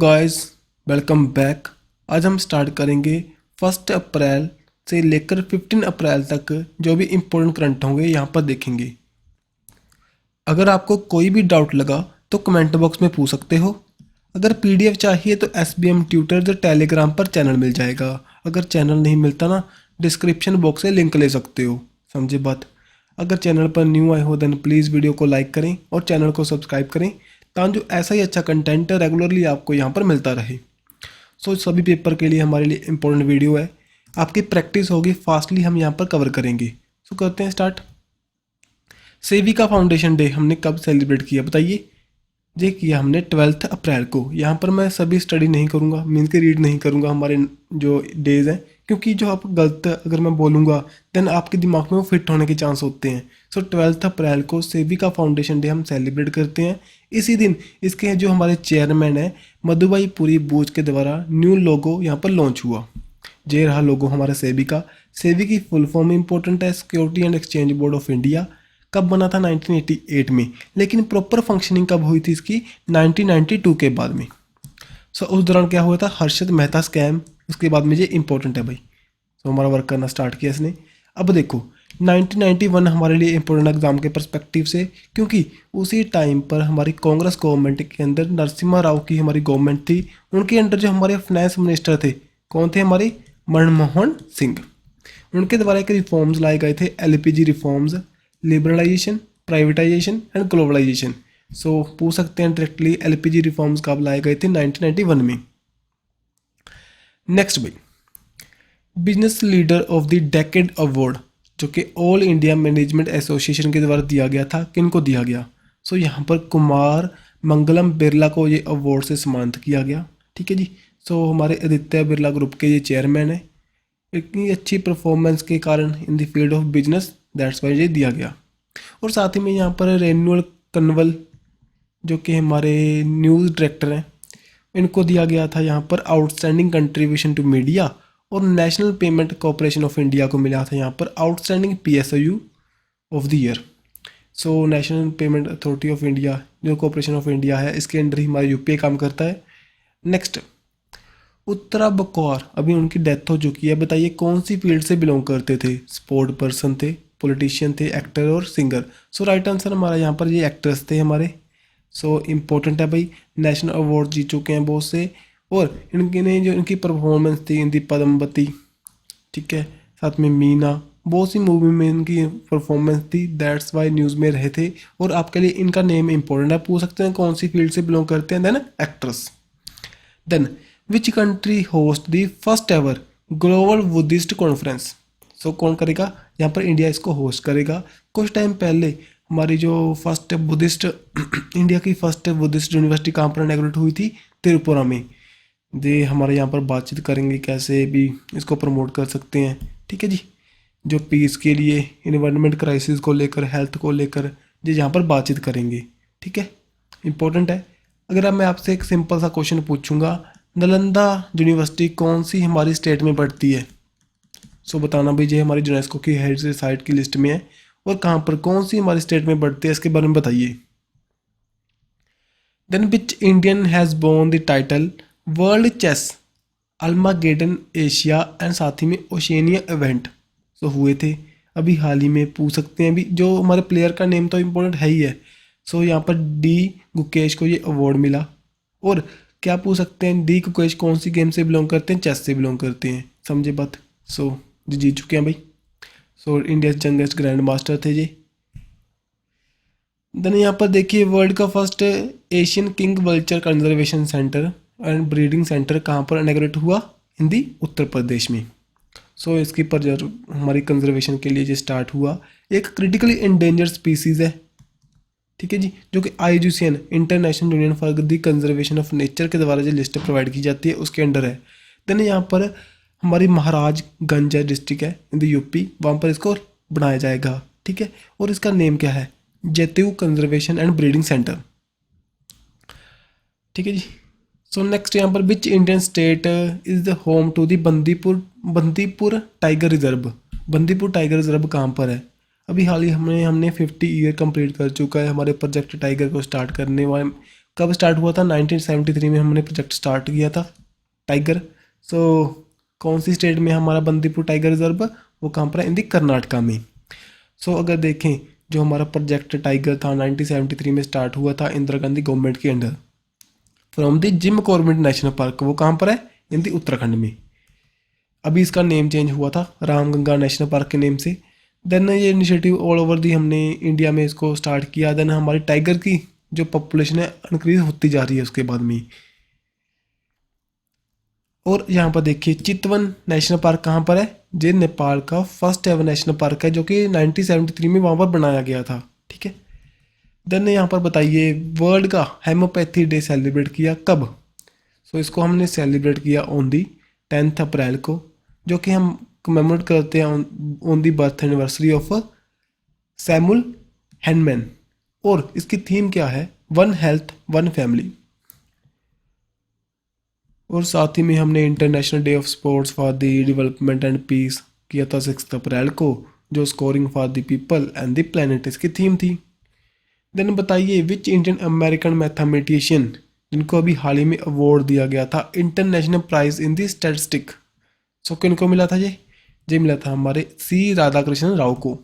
Guys, welcome back. आज हम start करेंगे 1 अप्रैल से लेकर 15 अप्रैल तक जो भी इम्पोर्टेंट करंट होंगे यहाँ पर देखेंगे। अगर आपको कोई भी डाउट लगा तो कमेंट बॉक्स में पूछ सकते हो। अगर पीडीएफ चाहिए तो SBM ट्यूटर जो टेलीग्राम पर चैनल मिल जाएगा। अगर चैनल नहीं मिलता ना, डिस्क्रिप्शन बॉक्स से लिंक ले सकते हो। समझे बात। अगर चैनल पर न्यू आए हो देन प्लीज़ वीडियो को लाइक करें और चैनल को सब्सक्राइब करें ताकि जो ऐसा ही अच्छा कंटेंट रेगुलरली आपको यहाँ पर मिलता रहे। सभी पेपर के लिए हमारे लिए इम्पोर्टेंट वीडियो है। आपकी प्रैक्टिस होगी, फास्टली हम यहाँ पर कवर करेंगे। करते हैं स्टार्ट। सेविका फाउंडेशन डे हमने कब सेलिब्रेट किया बताइए। ये किया हमने 12 अप्रैल को। यहाँ पर मैं सभी स्टडी नहीं करूँगा, मीन्स के रीड नहीं करूँगा हमारे जो डेज हैं, क्योंकि जो आप गलत अगर मैं बोलूँगा देन आपके दिमाग में वो फिट होने के चांस होते हैं। 12 अप्रैल को सेविका फाउंडेशन डे हम सेलिब्रेट करते हैं। इसी दिन इसके जो हमारे चेयरमैन हैं मधुबाई पुरी बूच के द्वारा न्यू लोगो यहाँ पर लॉन्च हुआ। ये रहा लोगो हमारा सेविका। सेवी की फुल फॉर्म इंपॉर्टेंट है, security and exchange board of India. कब बना था 1988 में, लेकिन प्रॉपर फंक्शनिंग कब हुई थी इसकी 1992 के बाद में। उस दौरान क्या हुआ था, हर्षद मेहता स्कैम, उसके बाद में ये इंपॉर्टेंट है भाई। हमारा वर्क करना स्टार्ट किया इसने। अब देखो 1991 हमारे लिए इंपॉर्टेंट एग्जाम के पर्सपेक्टिव से, क्योंकि उसी टाइम पर हमारी कांग्रेस गवर्नमेंट के अंदर नरसिम्हा राव की हमारी गवर्नमेंट थी। उनके अंदर जो हमारे फाइनेंस मिनिस्टर थे कौन थे, हमारे मनमोहन सिंह। उनके द्वारा एक रिफॉर्म्स लाए गए थे, LPG reforms, liberalisation, privatisation and globalisation. पूछ सकते हैं डायरेक्टली LPG रिफॉर्म्स कब लाए गए थे 1991 में। नेक्स्ट भाई, business leader of the decade award जो कि ऑल इंडिया मैनेजमेंट एसोसिएशन के द्वारा दिया गया था, किनको दिया गया। यहाँ पर कुमार मंगलम बिरला को ये अवार्ड से सम्मानित किया गया। ठीक है जी। हमारे आदित्य बिरला ग्रुप के ये चेयरमैन है। इतनी अच्छी परफॉर्मेंस के कारण in the field of business, that's why ये दिया गया। और साथ ही में यहाँ पर रेनुअल कन्वल जो कि हमारे न्यूज़ डायरेक्टर हैं, इनको दिया गया था यहाँ पर आउटस्टैंडिंग कंट्रीब्यूशन टू मीडिया। और national payment corporation of India को मिला था यहाँ पर outstanding PSU of the year. National payment authority of India जो कॉरपोरेशन ऑफ इंडिया है, इसके अंडर ही हमारा UPI काम करता है। नेक्स्ट, उत्तरा बकौर, अभी उनकी डेथ हो चुकी है। बताइए कौन सी फील्ड से बिलोंग करते थे। स्पोर्ट पर्सन थे, पॉलिटिशियन थे, एक्टर और सिंगर। राइट आंसर हमारा यहाँ पर ये एक्टर्स थे हमारे। इम्पोर्टेंट है भाई, नेशनल अवार्ड जीत चुके हैं बहुत से। और इनके ने जो इनकी परफॉर्मेंस थी इनकी पद्मावती, ठीक है, साथ में मीना, बहुत सी मूवी में इनकी परफॉर्मेंस थी, दैट्स वाई न्यूज़ में रहे थे। और आपके लिए इनका नेम इंपॉर्टेंट है, पूछ सकते हैं कौन सी फील्ड से बिलोंग करते हैं। Then actress. Then which country host the first ever global Buddhist conference. कौन करेगा, यहाँ पर इंडिया इसको होस्ट करेगा। कुछ टाइम पहले हमारी जो फर्स्ट बुद्धिस्ट इंडिया की फर्स्ट बुद्धिस्ट यूनिवर्सिटी कहाँ पर इनॉग्रेट हुई थी, त्रिपुरा में। दे हमारे यहाँ पर बातचीत करेंगे कैसे भी इसको प्रमोट कर सकते हैं। ठीक है जी। जो पीस के लिए, इन्वायरमेंट क्राइसिस को लेकर, हेल्थ को लेकर जो यहाँ पर बातचीत करेंगे। ठीक है, इंपॉर्टेंट है। अगर अब मैं आपसे एक सिंपल सा क्वेश्चन पूछूंगा, नालंदा यूनिवर्सिटी कौन सी हमारी स्टेट में पड़ती है। बताना भाई, ये हमारी यूनेस्को की हेरिटेज साइट की लिस्ट में है और कहाँ पर, कौन सी हमारी स्टेट में पड़ती है, इसके बारे में बताइए। Then which Indian has won the title world chess Armageddon Asia and साथ ही में ओशिनिया इवेंट हुए थे अभी हाल ही में। पूछ सकते हैं अभी जो हमारे प्लेयर का नेम तो इम्पोर्टेंट है ही है। यहाँ पर D गुकेश को ये अवार्ड मिला। और क्या पूछ सकते हैं, D गुकेश कौन सी गेम से बिलोंग करते हैं, चेस से बिलोंग करते हैं। समझे बात। जीत चुके हैं भाई। इंडिया यंगेस्ट ग्रैंड मास्टर थे जी। देन यहाँ पर देखिए वर्ल्ड का first Asian king vulture conservation centre and breeding centre कहाँ पर इनॉग्रेट हुआ, इन दी उत्तर प्रदेश में। इसकी पर हमारी कंजर्वेशन के लिए जो स्टार्ट हुआ। एक क्रिटिकली इंडेंजर स्पीसीज है, ठीक है जी, जो कि IUCN international union for the conservation of nature के द्वारा जो लिस्ट प्रोवाइड की जाती है उसके अंडर है। देन यहाँ पर हमारी महाराजगंज डिस्ट्रिक्ट है इन द UP, वहाँ पर इसको बनाया जाएगा। ठीक है, और इसका नेम क्या है, जैतू कंजर्वेशन एंड ब्रीडिंग सेंटर। ठीक है जी। नेक्स्ट यहाँ पर which Indian state is the home to the Bandipur tiger reserve. Bandipur tiger reserve कहाँ पर है। अभी हाल ही हमने 50 ईयर कंप्लीट कर चुका है हमारे प्रोजेक्ट टाइगर को स्टार्ट करने वाले कब स्टार्ट हुआ था? 1973 में हमने प्रोजेक्ट स्टार्ट किया था टाइगर। सो कौन सी स्टेट में हमारा बंदीपुर टाइगर रिजर्व? वो कहाँ पर है? इन दी कर्नाटका में। सो अगर देखें जो हमारा प्रोजेक्ट टाइगर था 1973 में स्टार्ट हुआ था इंदिरा गांधी गवर्नमेंट के under from the Jim Corbett national park. वो कहाँ पर है? इन दी उत्तराखंड में। अभी इसका नेम चेंज हुआ था रामगंगा नेशनल पार्क के नेम से। देन ये इनिशिएटिव ऑल ओवर दी हमने इंडिया में इसको स्टार्ट किया। देन हमारी टाइगर की जो पॉपुलेशन है इंक्रीज होती जा रही है उसके बाद में। और यहाँ पर देखिए चितवन नेशनल पार्क कहाँ पर है? ये नेपाल का फर्स्ट एवर नेशनल पार्क है जो कि 1973 में वहाँ पर बनाया गया था। ठीक है। देन यहाँ पर बताइए वर्ल्ड का हेमोपैथी डे सेलिब्रेट किया कब? सो इसको हमने सेलिब्रेट किया ऑन दी 10 अप्रैल को, जो कि हम कमेमोरेट करते हैं on the birth anniversary of Samuel Hahnemann. और इसकी थीम क्या है? One health one family. और साथ ही में हमने international day of sports for the development and peace किया था 6 अप्रैल को, जो scoring for the people and the planet इसकी थीम थी। देन बताइए विच इंडियन अमेरिकन मैथमेटिशियन जिनको अभी हाल ही में अवार्ड दिया गया था international prize in the statistic. So किनको मिला था ये मिला था हमारे सी राधाकृष्णन राव को।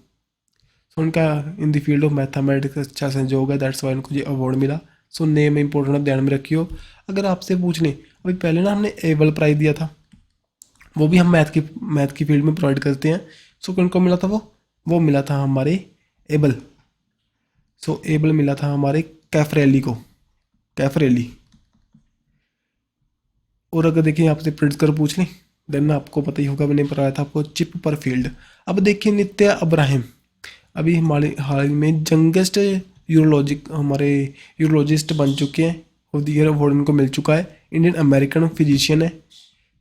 सो उनका in the field of mathematics अच्छा संयोग है, दैट्स वाई उनको ये अवार्ड मिला। सो नेम इंपॉर्टेंट है, ध्यान में रखियो। अगर आपसे पूछ लें अभी पहले ना हमने एबल प्राइज दिया था, वो भी हम मैथ की फील्ड में प्रोवाइड करते हैं। सो किनको मिला था वो मिला था हमारे एबल। सो एबल मिला था हमारे कैफरेली को, कैफरेली। और अगर देखिए आपसे प्रिट्जकर पूछ लें देन आपको पता ही होगा, मैंने बताया था आपको चिप पर फील्ड। अब देखिए नित्या अब्राहिम अभी हमारे हाल ही में यंगेस्ट हमारे यूरोलॉजिस्ट बन चुके हैं। ऑफ द ईयर अवार्ड इनको मिल चुका है। इंडियन अमेरिकन फिजिशियन है।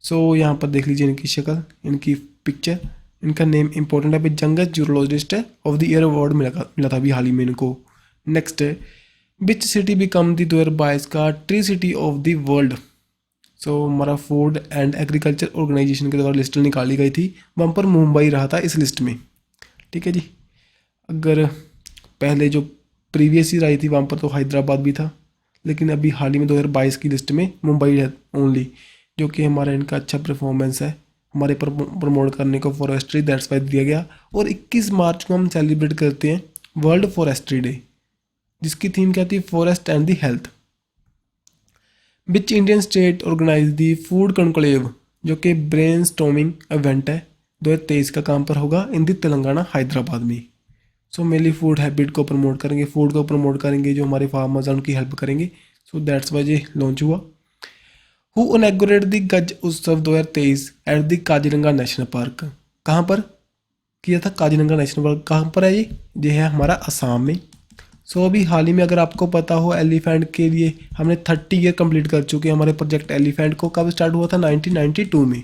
सो यहाँ पर देख लीजिए इनकी शक्ल, इनकी पिक्चर, इनका नेम इंपॉर्टेंट है। यंगेस्ट यूरोलॉजिस्ट है, ऑफ द ईयर अवार्ड मिला था अभी हाल ही में इनको। नेक्स्ट है विच सिटी बिकम द 2022 का tree city of the world. So हमारा फूड एंड एग्रीकल्चर ऑर्गेनाइजेशन के द्वारा लिस्ट निकाली गई थी, वहाँ पर मुंबई रहा था इस लिस्ट में। ठीक है जी। अगर पहले जो प्रीवियस ईयर आई थी वहाँ पर तो हैदराबाद भी था, लेकिन अभी हाल ही में 2022 की लिस्ट में मुंबई है ओनली, जो कि हमारा इनका अच्छा परफॉर्मेंस है हमारे प्रमोट करने को फॉरेस्ट्री, दैट्स वाई दिया गया। और 21 मार्च को हम सेलिब्रेट करते हैं वर्ल्ड फॉरेस्ट्री डे, जिसकी थीम क्या थी? Forest and the health. Which Indian state organise the food conclave, जो कि ब्रेन स्टॉर्मिंग इवेंट है 2023 का, काम पर होगा इन दी तेलंगाना हैदराबाद में। सो मेनली फूड हैबिट को प्रमोट करेंगे, फूड को प्रमोट करेंगे, जो हमारे फार्मर्स हैं उनकी हेल्प करेंगे। सो दैट्स वाई ये लॉन्च हुआ। हु इनॉग्रेट द गज उत्सव 2023 at the Kaziranga national park. कहाँ पर किया था? काजीरंगा नेशनल पार्क कहाँ पर है? ये है हमारा असम में। सो अभी हाल ही में अगर आपको पता हो एलिफेंट के लिए हमने 30 ईयर कंप्लीट कर चुके हैं हमारे प्रोजेक्ट एलिफेंट को। कब स्टार्ट हुआ था? 1992 में।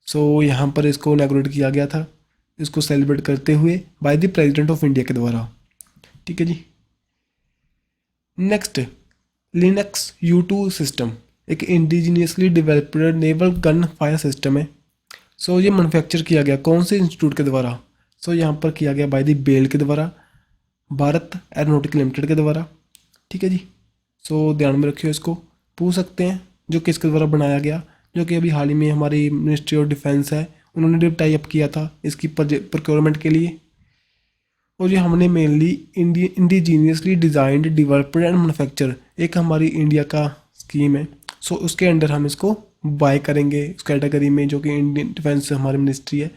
सो यहाँ पर इसको इनॉग्रेट किया गया था, इसको सेलिब्रेट करते हुए by the president of India के द्वारा। ठीक है जी। नेक्स्ट लिनक्स U2 सिस्टम एक indigenously developed naval gun fire system है। सो ये मैन्युफैक्चर किया गया कौन से इंस्टीट्यूट के द्वारा? सो यहाँ पर किया गया बाय द बेल के द्वारा, भारत एरोनॉटिकल लिमिटेड के द्वारा। ठीक है जी। सो ध्यान में रखियो, इसको पूछ सकते हैं जो किसके द्वारा बनाया गया, जो कि अभी हाल ही में हमारी मिनिस्ट्री ऑफ डिफेंस है, उन्होंने टाई अप किया था इसकी प्रोक्योरमेंट के लिए। और ये हमने mainly indigenously designed developed and manufacture एक हमारी इंडिया का स्कीम है। सो उसके अंडर हम इसको बाय करेंगे उस कैटेगरी में, जो कि इंडियन डिफेंस हमारी मिनिस्ट्री है।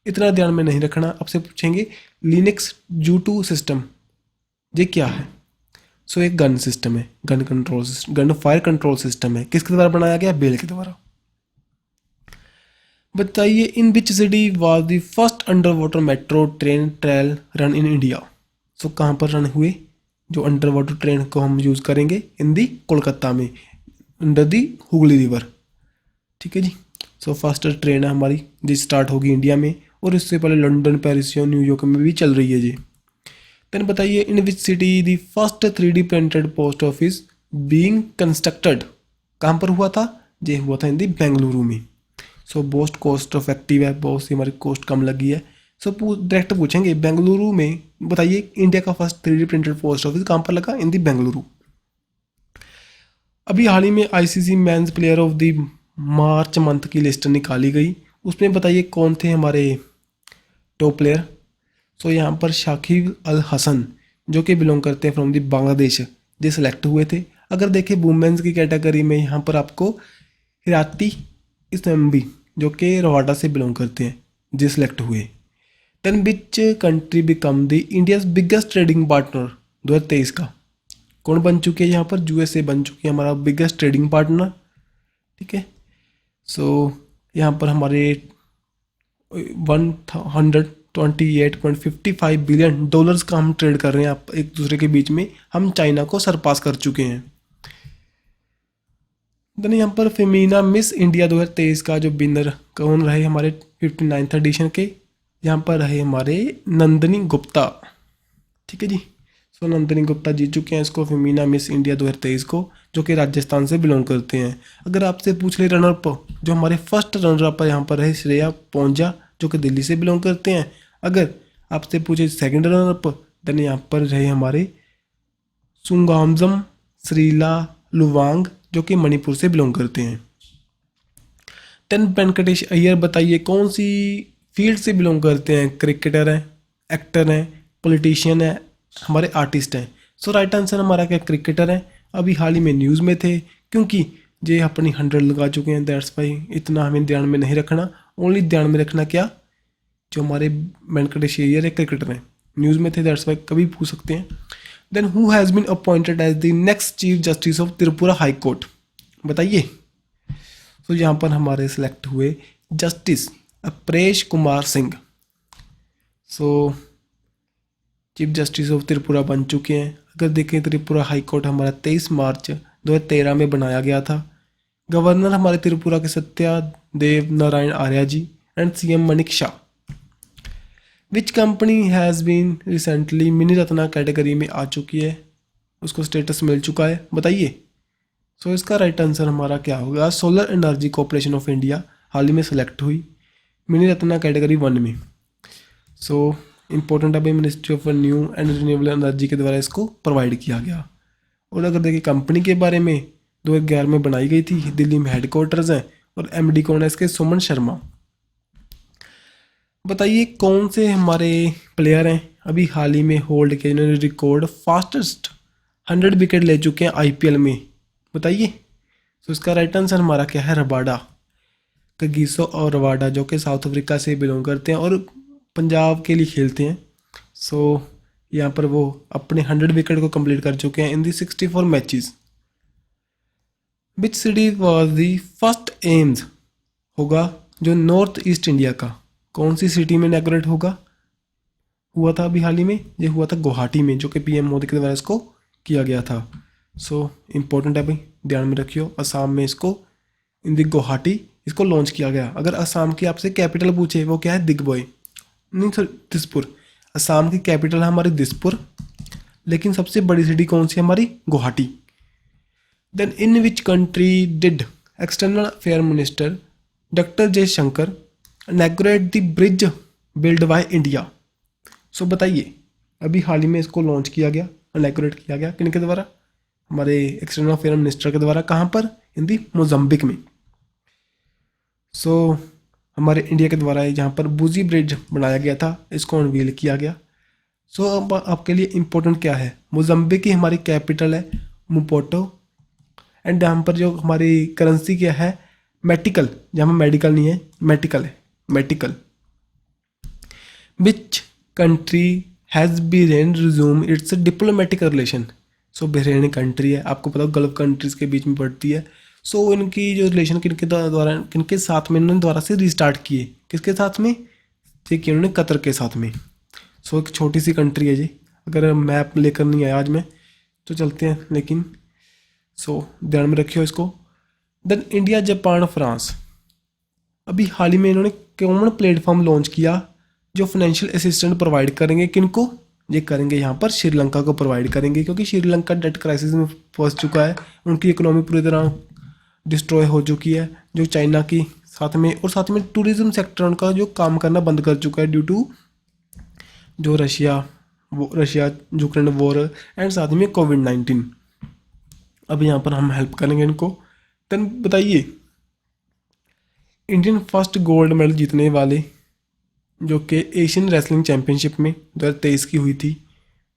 इतना ध्यान में नहीं रखना, आपसे पूछेंगे लिनक्स U2 सिस्टम ये क्या है? सो एक गन सिस्टम है, गन फायर कंट्रोल सिस्टम है। किसके द्वारा बनाया गया? बेल के द्वारा। बताइए in which city was the first under water metro train trial run in India. So कहाँ पर रन हुए जो अंडर वाटर ट्रेन को हम यूज़ करेंगे? इन दी कोलकाता में, अंडर दी हुगली रिवर। ठीक है जी। सो फर्स्ट ट्रेन है हमारी जी स्टार्ट होगी इंडिया में, और इससे पहले लंदन, पेरिस या न्यूयॉर्क में भी चल रही है जी। देन बताइए in which city the first 3D printed post office being constructed. कहाँ पर हुआ था? ये हुआ था इन दी बेंगलुरु में। सो बहुत कॉस्ट इफेक्टिव है, बहुत सी हमारी कॉस्ट कम लगी है। सो डायरेक्ट पूछेंगे बेंगलुरु में, बताइए इंडिया का first 3D printed post office कहाँ पर लगा? इन दी बेंगलुरु। अभी हाल ही में ICC men's player of the March month की लिस्ट निकाली गई, उसमें बताइए कौन थे हमारे टॉप प्लेयर। सो यहाँ पर शाकिब अल हसन जो कि बिलोंग करते हैं फ्रॉम द बांग्लादेश, ये सिलेक्ट हुए थे। अगर देखें वुमेन्स की कैटेगरी में यहाँ पर आपको हिराती इस्लाम्बी जो कि रवाडा से बिलोंग करते हैं, ये सिलेक्ट हुए। Then which country become the India's biggest trading partner 2023 का कौन बन चुके हैं, यहाँ पर यूएसए बन चुकी है हमारा बिगेस्ट ट्रेडिंग पार्टनर। ठीक है, सो यहाँ पर हमारे 128.55 बिलियन डॉलर्स का हम ट्रेड कर रहे हैं आप एक दूसरे के बीच में, हम चाइना को सरपास कर चुके हैं। देन यहाँ पर फेमिना मिस इंडिया 2023 का जो विनर कौन रहे हमारे 59th एडिशन के, यहाँ पर रहे हमारे नंदिनी गुप्ता। ठीक है जी, सो नंदिनी गुप्ता जीत चुके हैं इसको फेमिना मिस इंडिया 2023 को, जो कि राजस्थान से बिलोंग करते हैं। अगर आपसे पूछ ले रनर अप, जो हमारे फर्स्ट रनर अप यहाँ पर है श्रेया पोंजा जो कि दिल्ली से बिलोंग करते हैं। अगर आपसे पूछे सेकंड रनर अप, देन यहाँ पर रहे हमारे सुंगामजम श्रीला लुवांग जो कि मणिपुर से बिलोंग करते हैं। देन वेंकटेश अय्यर बताइए कौन सी फील्ड से बिलोंग करते हैं, क्रिकेटर हैं, एक्टर हैं, पॉलिटिशियन है, हमारे आर्टिस्ट हैं। सो राइट आंसर हमारा क्या क्रिकेटर है। अभी हाल ही में न्यूज़ में थे क्योंकि ये अपनी 100 लगा चुके हैं, दैट्स वाई इतना हमें ध्यान में नहीं रखना, ओनली ध्यान में रखना क्या जो हमारे वेंकटेश अय्यर है क्रिकेटर हैं, न्यूज़ में थे, दैट्स वाई कभी पूछ सकते हैं। Then who has been appointed as the next chief justice of Tripura high court, बताइए। तो यहाँ पर हमारे सिलेक्ट हुए justice Aparesh Kumar Singh. So chief justice of Tripura बन चुके हैं। अगर देखें त्रिपुरा हाई कोर्ट हमारा 23 मार्च 2013 में बनाया गया था। गवर्नर हमारे त्रिपुरा के Satyadev Narayan Arya ji and CM Manik Saha. Which company has been recently mini Ratna category में आ चुकी है, उसको स्टेटस मिल चुका है, बताइए। सो इसका राइट आंसर हमारा क्या होगा, solar energy corporation of India हाल ही में सेलेक्ट हुई मिनी रत्ना कैटेगरी 1 में। सो इंपॉर्टेंट अभी ministry of new and renewable energy के द्वारा इसको प्रोवाइड किया गया। और अगर देखिए कंपनी के बारे में 2011 में बनाई गई थी, दिल्ली में हेडक्वार्टर्स हैं और एमडी कौन है इसके, सुमन शर्मा। बताइए कौन से हमारे प्लेयर हैं अभी हाल ही में होल्ड किए जिन्होंने रिकॉर्ड फास्टेस्ट 100 विकेट ले चुके हैं आईपीएल में, बताइए। तो इसका राइट आंसर हमारा क्या है, रबाडा, कगिसो और रबाडा जो कि साउथ अफ्रीका से बिलोंग करते हैं और पंजाब के लिए खेलते हैं। सो यहाँ पर वो अपने 100 विकेट को कंप्लीट कर चुके हैं इन दी 64 matches. Which city was the first AIIMS होगा जो नॉर्थ ईस्ट इंडिया का, कौन सी सिटी में इनॉग्रेट होगा, हुआ था अभी हाल ही में, ये हुआ था गुवाहाटी में जो कि पीएम मोदी के द्वारा इसको किया गया था। सो इम्पोर्टेंट है भाई, ध्यान में रखियो। असम में इसको इन दी गुवाहाटी इसको लॉन्च किया गया। अगर असम की आपसे कैपिटल पूछे वो क्या है, दिग्बोय नहीं सर दिसपुर। असम की कैपिटल है हमारी दिसपुर, लेकिन सबसे बड़ी सिटी कौन सी हमारी, Guwahati. Then in which country did external affair minister doctor Jaishankar inaugurate the bridge build by India. So बताइए अभी हाल ही में इसको लॉन्च किया गया, इनॉग्रेट किया गया किन के द्वारा, हमारे एक्सटर्नल अफेयर मिनिस्टर के द्वारा। कहाँ पर, इन दी मोजम्बिक में। सो हमारे इंडिया के द्वारा जहाँ पर बुजी ब्रिज बनाया गया था इसको अनवील किया गया। सो अब आपके लिए इम्पोर्टेंट क्या है, मोजम्बिक की हमारी कैपिटल है मुपोटो एंड यहाँ पर जो हमारी करेंसी क्या है, मेटिकल, जहाँ पर मेडिकल नहीं है मेटिकल है, metical. Which country has Bahrain resume its diplomatic relation. So Bahrain country है, आपको पता हो गल्फ कंट्रीज़ के बीच में पड़ती है। सो इनकी जो रिलेशन किनके द्वारा किनके साथ में इन्होंने द्वारा से रिस्टार्ट किए, किसके साथ में, ठीक है उन्होंने कतर के साथ में। सो एक छोटी सी कंट्री है जी, अगर मैप लेकर नहीं आया आज मैं तो चलते हैं, लेकिन सो ध्यान में रखियो इसको। देन इंडिया जापान फ्रांस, अभी हाल ही में इन्होंने कॉमन प्लेटफॉर्म लॉन्च किया जो फाइनेंशियल असिस्टेंट प्रोवाइड करेंगे, किनको, ये करेंगे यहाँ पर श्रीलंका को प्रोवाइड करेंगे, क्योंकि श्रीलंका डेट क्राइसिस में फंस चुका है, उनकी इकोनॉमी पूरी तरह डिस्ट्रॉय हो चुकी है जो चाइना की साथ में, और साथ में टूरिज्म सेक्टर उनका जो काम करना बंद कर चुका है ड्यू टू जो रशिया यूक्रेन वॉर एंड साथ में कोविड-19। अब यहाँ पर हम हेल्प करेंगे इनको। देन बताइए इंडियन फर्स्ट गोल्ड मेडल जीतने वाले जो कि एशियन रेसलिंग चैंपियनशिप में 2023 की हुई थी,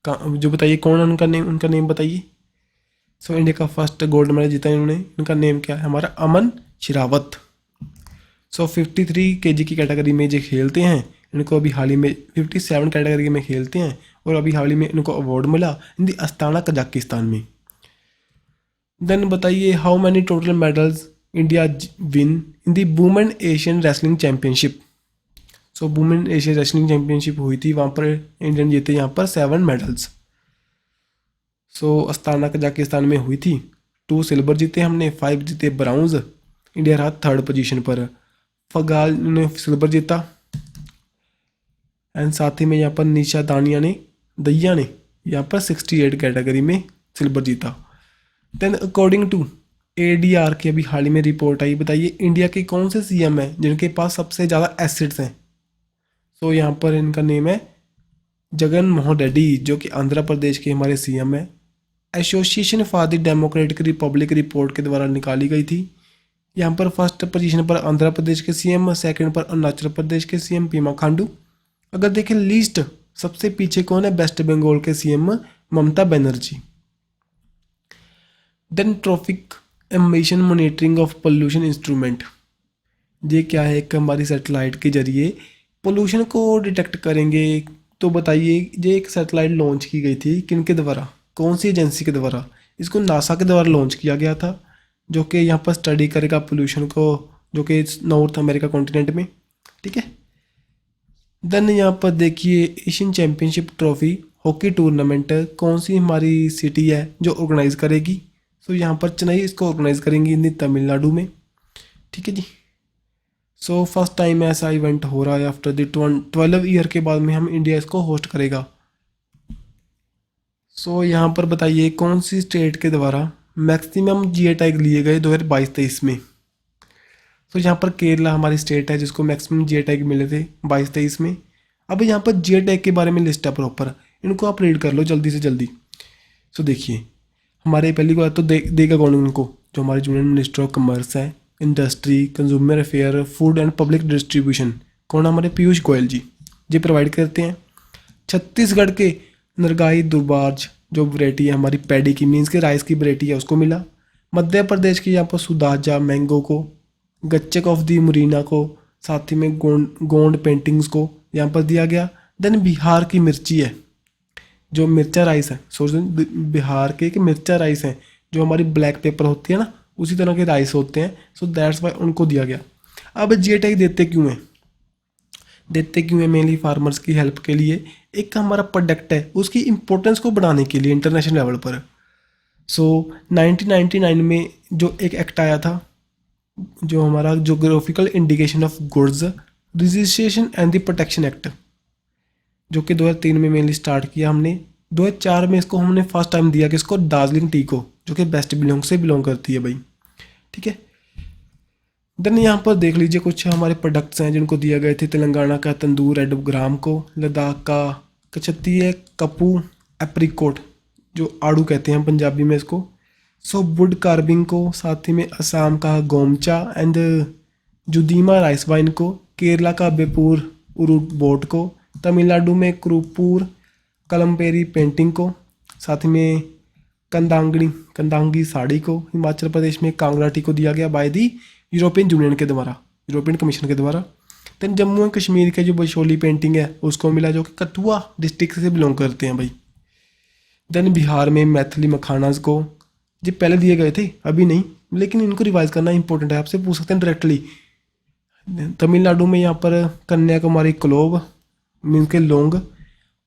जो बताइए कौन है उनका नेम बताइए। सो इंडिया का फर्स्ट गोल्ड मेडल जीता इन्होंने, इनका नेम क्या है, हमारा अमन शिरावत। सो 53 केजी की कैटेगरी में जो खेलते हैं, इनको अभी हाल ही में 57 कैटेगरी में खेलते हैं और अभी हाल ही में इनको अवार्ड मिला इन दी अस्ताना कजाकिस्तान में। देन बताइए how many total medals India win in the women Asian wrestling championship. So women Asian wrestling championship हुई थी, वहाँ पर इंडियन जीते यहाँ पर 7 मेडल्स। सो अस्ताना कजाकिस्तान में हुई थी। 2 सिल्वर जीते हमने, 5 जीते ब्राउन्ज। इंडिया रहा 3rd पोजीशन पर। फगाल ने सिल्वर जीता एंड साथ ही में यहाँ पर निशा दैया ने यहाँ पर 68 कैटेगरी में सिल्वर जीता। देन अकॉर्डिंग टू ADR की अभी हाल ही में रिपोर्ट आई, बताइए इंडिया के कौन से CM हैं जिनके पास सबसे ज़्यादा एसेट्स हैं। सो यहाँ पर इनका नेम है जगन मोहन रेड्डी, जो कि आंध्र प्रदेश के हमारे CM हैं। Association for the democratic Republic report के द्वारा निकाली गई थी। यहाँ पर फर्स्ट पोजीशन पर आंध्र प्रदेश के CM, सेकंड पर अरुणाचल प्रदेश के CM पेमा खांडू। अगर देखें लिस्ट सबसे पीछे कौन है, वेस्ट बंगाल के CM Mamata Banerjee. Then traffic emission monitoring of pollution instrument, ये क्या है, एक हमारी सैटेलाइट के जरिए पोल्यूशन को डिटेक्ट करेंगे। तो बताइए ये एक सैटेलाइट लॉन्च की गई थी किनके द्वारा, कौन सी एजेंसी के द्वारा, इसको नासा के द्वारा लॉन्च किया गया था, जो कि यहाँ पर स्टडी करेगा पोल्यूशन को, जो कि नॉर्थ अमेरिका कॉन्टिनेंट में। ठीक है। देन यहाँ पर देखिए Asian championship trophy hockey tournament कौन सी हमारी सिटी है जो ऑर्गेनाइज करेगी। सो यहाँ पर चेन्नई इसको ऑर्गेनाइज करेंगी इन तमिलनाडु में। ठीक है जी। सो फर्स्ट टाइम ऐसा इवेंट हो रहा है आफ्टर द 12 ईयर के बाद में हम इंडिया इसको होस्ट करेगा। सो यहाँ पर बताइए कौन सी स्टेट के द्वारा मैक्सिमम GI टैग लिए गए 2022-23 में। तो यहाँ पर केरला हमारी स्टेट है जिसको मैक्सिमम GI टैग मिले थे 22-23 में। अब यहाँ पर GI टैग के बारे में लिस्ट है प्रॉपर, इनको आप रीड कर लो जल्दी से जल्दी। सो देखिए हमारे पहली बात तो देगा कौन उनको, जो हमारे यूनियन मिनिस्टर ऑफ कॉमर्स है, industry, consumer affair, food and public distribution, कौन हमारे पीयूष गोयल जी, ये प्रोवाइड करते हैं। छत्तीसगढ़ के नरगाई दुर्बाज जो वैरायटी है हमारी पैडी की, मीन्स के राइस की वैरायटी है, उसको मिला। मध्य प्रदेश के यहाँ पर सुदाजा मैंगो को, गच्चक ऑफ दी मुरीना को, साथ ही में गोंड पेंटिंग्स को यहाँ पर दिया गया। देन बिहार की मिर्ची है, जो मिर्चा राइस है, सोच बिहार के मिर्चा राइस हैं, जो हमारी ब्लैक पेपर होती है ना, उसी तरह के राइस होते हैं। सो दैट्स वाई उनको दिया गया। अब GI टैग देते क्यों हैं मेनली फार्मर्स की हेल्प के लिए। एक हमारा प्रोडक्ट है उसकी इम्पोर्टेंस को बढ़ाने के लिए इंटरनेशनल लेवल पर। सो 1999 में जो एक एक्ट आया था, जो हमारा geographical indication of goods registration and the protection act, जो कि 2003 में मेनली स्टार्ट किया हमने। 2004 में इसको हमने फर्स्ट टाइम दिया कि इसको दार्जिलिंग टी को, जो कि वेस्ट बिलोंग से बिलोंग करती है भाई। ठीक है। देन यहाँ पर देख लीजिए कुछ हमारे प्रोडक्ट्स हैं जिनको दिया गए थे। तेलंगाना का तंदूर रेड ग्राम को, लद्दाख का कचत्ती कपू एप्रिकोट, जो आड़ू कहते हैं पंजाबी में इसको। सो वुड कार्विंग को, साथ ही में असम का गोमचा एंड जुदीमा राइस वाइन को, केरला का बेपूर उरुट बोट को, तमिलनाडु में कुरुपूर कलमपेरी पेंटिंग को, साथ ही में कंदांगी साड़ी को, हिमाचल प्रदेश में कांगड़ा टी को दिया गया बाय दी यूरोपियन यूनियन के द्वारा, यूरोपियन कमीशन के द्वारा। देन जम्मू एंड कश्मीर के जो बशोली पेंटिंग है उसको मिला, जो कि कठुआ डिस्ट्रिक्ट से बिलोंग करते हैं भाई। देन बिहार में मैथिली मखानाज को, ये पहले दिए गए थे अभी नहीं, लेकिन इनको रिवाइज करना इंपॉर्टेंट है, आपसे पूछ सकते हैं डायरेक्टली। तमिलनाडु में यहाँ पर कन्याकुमारी क्लोव मीन्स के लौंग,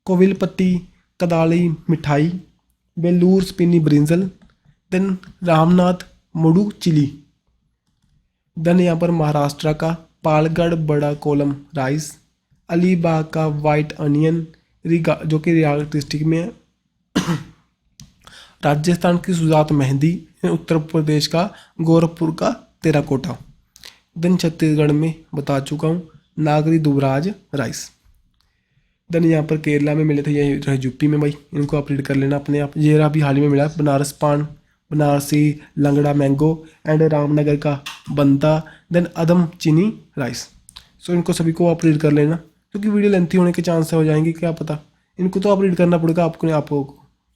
Kovilpatti Kadalai Mittai, Vellore spiny brinjal, then Ramnad Mundu chilli. Then यहाँ पर महाराष्ट्र का पालगढ़ बड़ा कोलम राइस, अलीबाग का वाइट अनियन जो कि रियाल डिस्ट्रिक्ट में है, राजस्थान की सुजात मेहंदी, उत्तर प्रदेश का गोरखपुर का तेराकोटा। देन छत्तीसगढ़ में बता चुका हूँ नागरी दुबराज राइस। देन यहाँ पर केरला में मिले थे, ये यूपी में भाई, इनको आप रीड कर लेना अपने आप। ये अभी हाल ही में मिला बनारस पान, बनारसी लंगड़ा मैंगो एंड रामनगर का बनता, देन अदम चीनी राइस। सो इनको सभी को आप रीड कर लेना, क्योंकि वीडियो लेंथी होने के चांस हो जाएंगे, क्या पता। इनको तो आप रीड करना पड़ेगा आपको,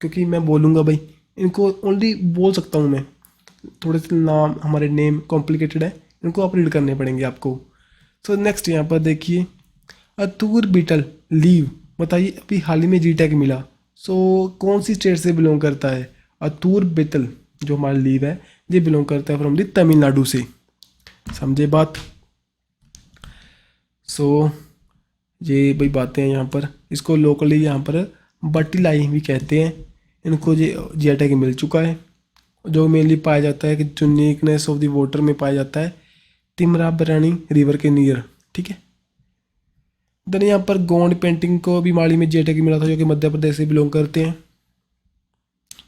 क्योंकि मैं बोलूँगा भाई, इनको ओनली बोल सकता हूँ मैं, थोड़े से नाम हमारे नेम कॉम्प्लिकेटेड है, इनको आप रीड करने पड़ेंगे आपको। सो नेक्स्ट यहाँ पर देखिए, अतुर बीटल लीव, बताइए अभी हाल ही में जी टैग मिला। सो कौन सी स्टेट से बिलोंग करता है? अतुर बीटल जो हमारा लीव है ये बिलोंग करता है फ्रॉम दी तमिलनाडु से, समझे बात। सो ये भाई बातें हैं यहाँ पर, इसको लोकली यहाँ पर बटीलाई भी कहते हैं। इनको ये जी टैग मिल चुका है, जो मेनली पाया जाता है कि यूनिकनेस ऑफ द वाटर में पाया जाता है तिमराबरानी रिवर के नियर, ठीक है। देन यहाँ पर गोंड पेंटिंग को भी माली में जी टैग मिला था, जो कि मध्य प्रदेश से बिलोंग करते हैं,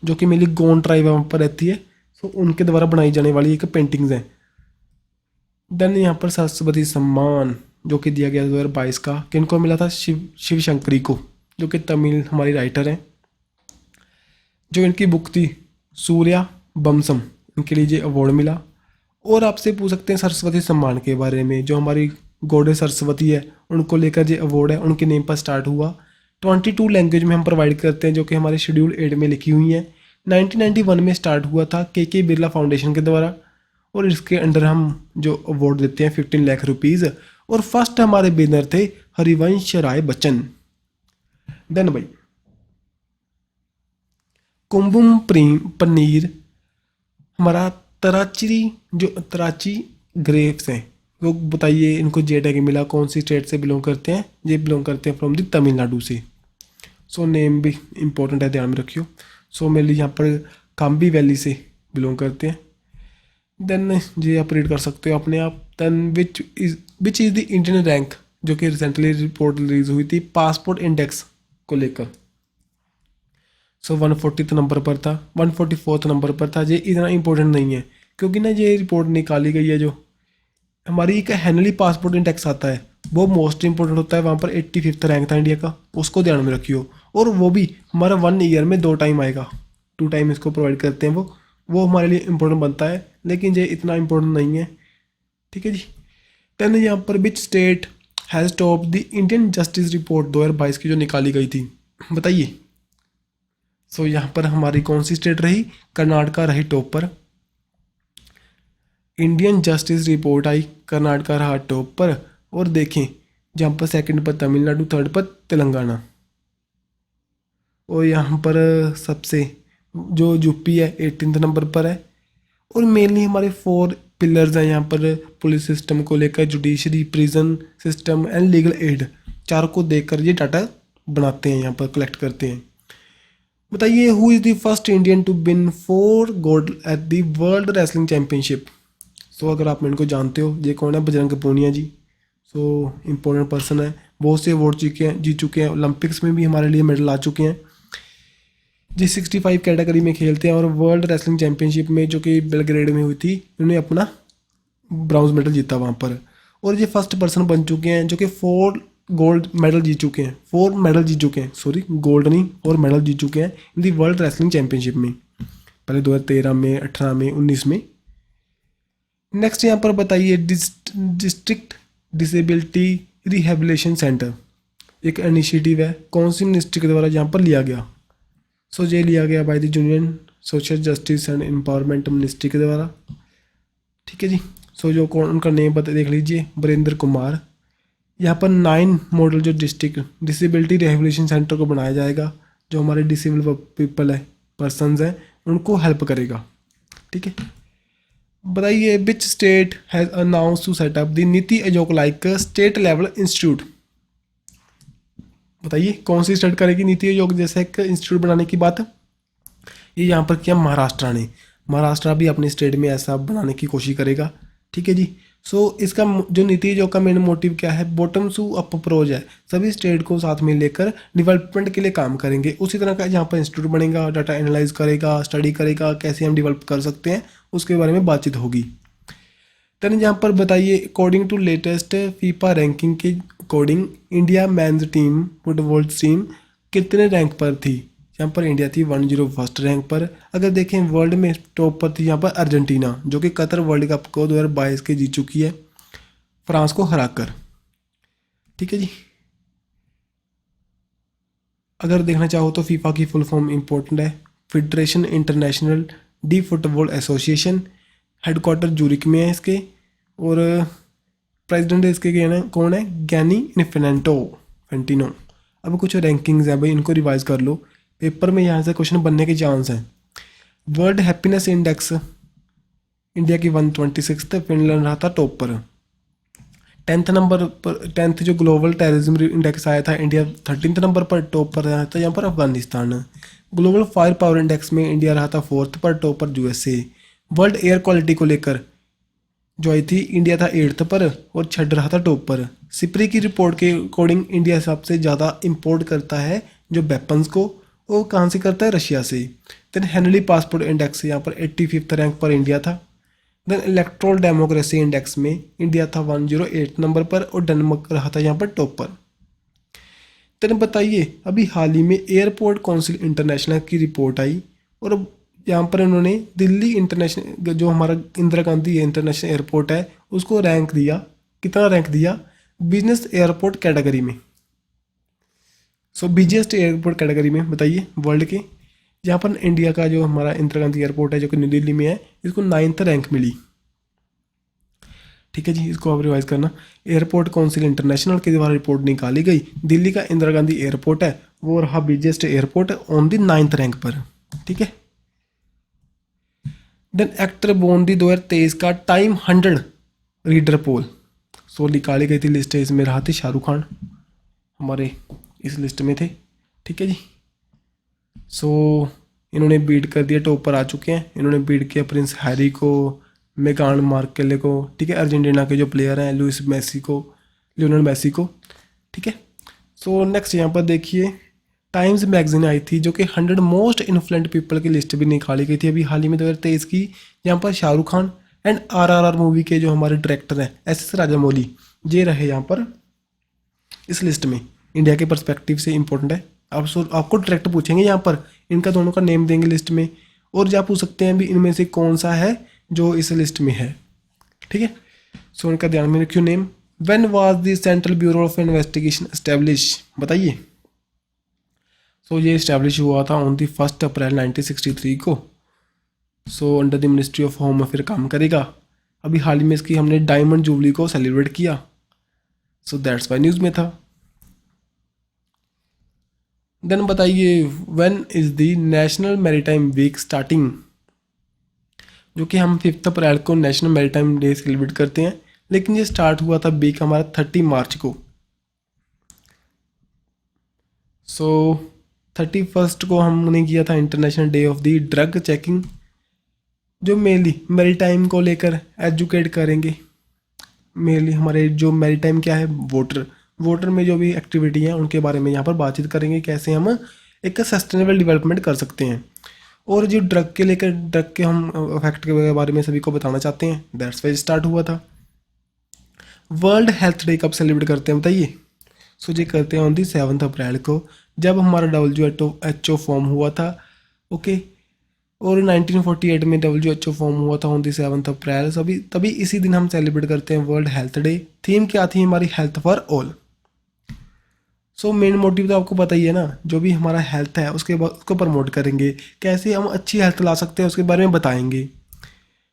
जो कि मेनली गोंड ट्राइब वहाँ पर रहती है। सो उनके द्वारा बनाई जाने वाली एक पेंटिंग्स हैं। देन यहाँ पर सरस्वती सम्मान जो कि दिया गया 2022 का, किनको मिला था? शिव शंकरी को, जो कि तमिल हमारी राइटर हैं। जो इनकी बुक थी सूर्या बमसम, इनके लिए ये अवार्ड मिला। और आपसे पूछ सकते हैं सरस्वती सम्मान के बारे में, जो हमारी गॉडेस सरस्वती है उनको लेकर ये अवार्ड है, उनके नेम पर स्टार्ट हुआ। 22 लैंग्वेज में हम प्रोवाइड करते हैं, जो कि हमारे शेड्यूल 8 में लिखी हुई हैं। 1991 में स्टार्ट हुआ था के बिरला फाउंडेशन के द्वारा, और इसके अंडर हम जो अवार्ड देते हैं 15 लाख रुपीज़। और फर्स्ट हमारे विनर थे हरिवंश राय बच्चन। देन भाई कुंभम पनीर, हमारा तराची ग्रेप्स हैं, वो बताइए इनको जे टैग मिला, कौन सी स्टेट से बिलोंग करते हैं? ये बिलोंग करते हैं फ्रॉम द तमिलनाडु से। सो नेम भी इम्पोर्टेंट है, ध्यान में रखियो। सो मेनली यहाँ पर काम्बी वैली से बिलोंग करते हैं। देन ये आप रीड कर सकते हो अपने आप। Then which is the Indian rank, जो कि रिसेंटली रिपोर्ट रिलीज हुई थी पासपोर्ट इंडेक्स को लेकर। सो 140 नंबर पर था, 144 नंबर पर था। ये इतना इंपॉर्टेंट नहीं है, क्योंकि ना ये रिपोर्ट निकाली गई है, जो हमारी एक हैनली पासपोर्ट इंडेक्स आता है वो मोस्ट इंपॉर्टेंट होता है। वहाँ पर 85th रैंक था इंडिया का, उसको ध्यान में रखियो। और वो भी हमारा 1 ईयर में 2 टाइम आएगा, 2 टाइम इसको प्रोवाइड करते हैं। वो हमारे लिए इंपॉर्टेंट बनता है, लेकिन ये इतना इंपॉर्टेंट नहीं है, ठीक है जी। देन यहाँ पर विच state has top the Indian justice report 2022 की जो निकाली गई थी, बताइए। सो यहाँ पर हमारी कौन सी स्टेट रही? कर्नाटका रही टॉप पर। इंडियन जस्टिस रिपोर्ट आई, कर्नाटका रहा टॉप पर। और देखें जहाँ पर सेकंड पर तमिलनाडु, थर्ड पर तेलंगाना, और यहाँ पर सबसे जो यूपी है 18th नंबर पर है। और मेनली हमारे 4 पिलर्स हैं यहाँ पर पुलिस सिस्टम को लेकर, judiciary, prison system and legal aid, चारों को देखकर ये डाटा बनाते हैं, यहाँ पर कलेक्ट करते हैं। बताइए who is the first Indian to win 4 gold at the world wrestling championship. So अगर आप इनको जानते हो, ये कौन है? Bajrang Punia ji. So important person है, बहुत से अवार्ड जीत चुके हैं, ओलंपिक्स में भी हमारे लिए मेडल आ चुके हैं। जी 65 कैटेगरी में खेलते हैं, और वर्ल्ड रेसलिंग चैम्पियनशिप में जो कि बेलग्रेड में हुई थी, उन्होंने अपना ब्रॉन्ज मेडल जीता वहाँ पर। और ये फर्स्ट पर्सन बन चुके हैं जो कि 4 गोल्ड मेडल जीत चुके हैं, 4 मेडल जीत चुके हैं, सॉरी गोल्ड नहीं, 4 मेडल जीत चुके हैं इन दी वर्ल्ड रेसलिंग चैम्पियनशिप में, पहले 2013 में, 18 में, 19 में। नेक्स्ट यहाँ पर बताइए डिस्ट्रिक्ट डिसेबिलिटी रिहेबिलिटेशन सेंटर एक इनिशिएटिव है, कौन सी मिनिस्ट्री के द्वारा यहाँ पर लिया गया? सो ये लिया गया by the union social justice and empowerment ministry के द्वारा, ठीक है जी। सो जो कौन उनका नेम बता देख लीजिए, वीरेंद्र कुमार। यहाँ पर 9 मॉडल जो डिस्ट्रिक्ट डिसेबिलिटी रिहेबिलिटेशन सेंटर को बनाया जाएगा, जो हमारे डिसेबल पीपल है, पर्सनस हैं, उनको हेल्प करेगा, ठीक है। बताइए which state has announce to set up the NITI Aayog like state level institute. बताइए कौन सी स्टेट करेगी नीति आयोग जैसे एक इंस्टीट्यूट बनाने की बात? ये यहाँ पर किया महाराष्ट्र ने। महाराष्ट्र भी अपने स्टेट में ऐसा बनाने की कोशिश करेगा, ठीक है जी। सो इसका जो नीति आयोग का मेन मोटिव क्या है? बॉटम टू अप अप्रोच है, सभी स्टेट को साथ में लेकर डेवलपमेंट के लिए काम करेंगे। उसी तरह का यहाँ पर इंस्टीट्यूट बनेगा, डाटा एनालाइज करेगा, स्टडी करेगा, कैसे हम डेवलप कर सकते हैं उसके बारे में बातचीत होगी। देन यहाँ पर बताइए according to latest FIFA ranking के according India men's team football team कितने रैंक पर थी? यहाँ पर इंडिया थी 101 रैंक पर। अगर देखें वर्ल्ड में टॉप पर थी यहाँ पर अर्जेंटीना, जो कि कतर वर्ल्ड कप को 2022 के जीत चुकी है फ्रांस को हराकर। ठीक है जी। अगर देखना चाहो तो फीफा की फुल फॉर्म इंपॉर्टेंट है, federation international D football association, headquarter Zurich में है इसके, और प्रेसिडेंट इसके कौन है, गैनी इन्फेंटिनो। अब कुछ रैंकिंग्स हैं भाई, इनको रिवाइज कर लो, पेपर में यहाँ से क्वेश्चन बनने के चांस हैं। वर्ल्ड हैप्पीनेस इंडेक्स इंडिया की 126, फिनलैंड रहा था टॉप पर। 10th नंबर पर 10th जो ग्लोबल टेररिज्म इंडेक्स आया था, इंडिया 13th नंबर पर टॉप पर रहा था यहाँ पर Afghanistan. Global fire power index में इंडिया रहा था 4th पर, टॉप पर यूएसए। वर्ल्ड एयर क्वालिटी को लेकर जो आई थी, इंडिया था 8th पर और छठ रहा था टॉप पर। सिप्री की रिपोर्ट के अकॉर्डिंग इंडिया सबसे ज़्यादा इंपोर्ट करता है जो वेपन्स को, वो कहाँ से करता है, रशिया से। देन हेनली पासपोर्ट इंडेक्स यहाँ पर 85th रैंक पर इंडिया था। देन इलेक्ट्रोल डेमोक्रेसी इंडेक्स में इंडिया था 108 नंबर पर और डेनमार्क रहा था यहाँ पर टॉप पर। देन बताइए, अभी हाल ही में एयरपोर्ट काउंसिल इंटरनेशनल की रिपोर्ट आई और यहाँ पर उन्होंने दिल्ली इंटरनेशनल जो हमारा इंदिरा गांधी इंटरनेशनल एयरपोर्ट है उसको रैंक दिया, कितना रैंक दिया, बिजनेस एयरपोर्ट कैटेगरी में। सो बिजिएस्ट एयरपोर्ट कैटेगरी में बताइए वर्ल्ड के। यहाँ पर इंडिया का जो हमारा इंदिरा गांधी एयरपोर्ट है जो कि न्यू दिल्ली में है, इसको 9th रैंक मिली। ठीक है जी, इसको आप रिवाइज करना। एयरपोर्ट काउंसिल इंटरनेशनल के द्वारा रिपोर्ट निकाली गई, दिल्ली का इंदिरा गांधी एयरपोर्ट है वो रहा busiest airport on the 9th rank पर। ठीक है। देन एक्टर बोन दी 2023 का टाइम 100 रीडर पोल, सो निकाली गई थी लिस्ट, इसमें रहा थे शाहरुख खान हमारे इस लिस्ट में थे। ठीक है जी। सो इन्होंने बीट कर दिया, टॉप पर आ चुके हैं। इन्होंने बीट किया प्रिंस हैरी को, मेगान मार्केले को। ठीक है, अर्जेंटीना के जो प्लेयर हैं लियोनेल मेसी को। ठीक है। सो नेक्स्ट यहाँ पर देखिए, टाइम्स मैगजीन आई थी जो कि 100 मोस्ट इन्फ्लुएंट पीपल की लिस्ट भी निकाली गई थी अभी हाल ही में 2023 की। यहाँ पर Shahrukh Khan and RRR movie के जो हमारे डायरेक्टर हैं SS राजामौली, ये रहे यहाँ पर इस लिस्ट में। इंडिया के पर्सपेक्टिव से इंपॉर्टेंट है। आपको डायरेक्ट पूछेंगे यहाँ पर, इनका दोनों का नेम देंगे लिस्ट में, और जा पूछ सकते हैं भी इनमें से कौन सा है जो इस लिस्ट में है। ठीक है। सो इनका ध्यान में रखियो name. When was the central bureau of investigation establish, बताइए। सो ये इस्टेब्लिश हुआ था ऑन दी 1 अप्रैल 1963 को। So under the ministry of home affair काम करेगा। अभी हाल ही में इसकी हमने डायमंड जुबली को सेलिब्रेट किया। सो दैट्स वाई न्यूज़ में था। देन बताइए, when is the national maritime week starting, जो कि हम 5 अप्रैल को नेशनल मैरीटाइम डे सेलिब्रेट करते हैं, लेकिन ये स्टार्ट हुआ था वीक हमारा 30 मार्च को। सो 31 को हमने किया था international day of the drug checking, जो मेनली मैरीटाइम को लेकर एजुकेट करेंगे। मेनली हमारे जो मैरीटाइम क्या है, वाटर में जो भी एक्टिविटी हैं उनके बारे में यहाँ पर बातचीत करेंगे, कैसे हम एक सस्टेनेबल डेवलपमेंट कर सकते हैं। और जो ड्रग के हम इफेक्ट के बारे में सभी को बताना चाहते हैं, दैट्स वाई स्टार्ट हुआ था। वर्ल्ड हेल्थ डे कब सेलिब्रेट करते हैं बताइए। सो ये करते हैं ऑन दी 7 अप्रैल को, जब हमारा WHO फॉर्म हुआ था। ओके। और 1948 में WHO फॉर्म हुआ था ऑन दी 7 अप्रैल। तभी इसी दिन हम सेलिब्रेट करते हैं वर्ल्ड हेल्थ डे। थीम क्या थी हमारी, health for all. So main motive तो आपको पता ही है ना, जो भी हमारा हेल्थ है उसको प्रमोट करेंगे, कैसे हम अच्छी हेल्थ ला सकते हैं उसके बारे में बताएंगे।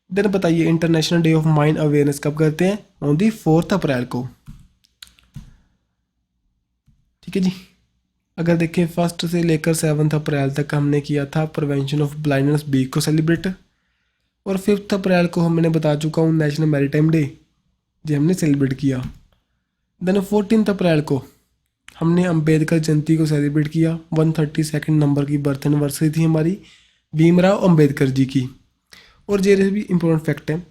देन बताइए, international day of mind awareness कब करते हैं, ऑन दी 4 अप्रैल को। ठीक है जी। अगर देखें 1 से लेकर 7 अप्रैल तक हमने किया था प्रिवेंशन ऑफ ब्लाइंडनेस वीक को सेलिब्रेट, और 5 अप्रैल को हमने बता चुका हूँ नेशनल मैरीटाइम डे जो हमने सेलिब्रेट किया। देन 14 अप्रैल को हमने अंबेडकर जयंती को सेलिब्रेट किया। 132 नंबर की बर्थ एनिवर्सरी थी हमारी भीमराव अंबेडकर जी की। और ये भी इम्पोर्टेंट फैक्ट है,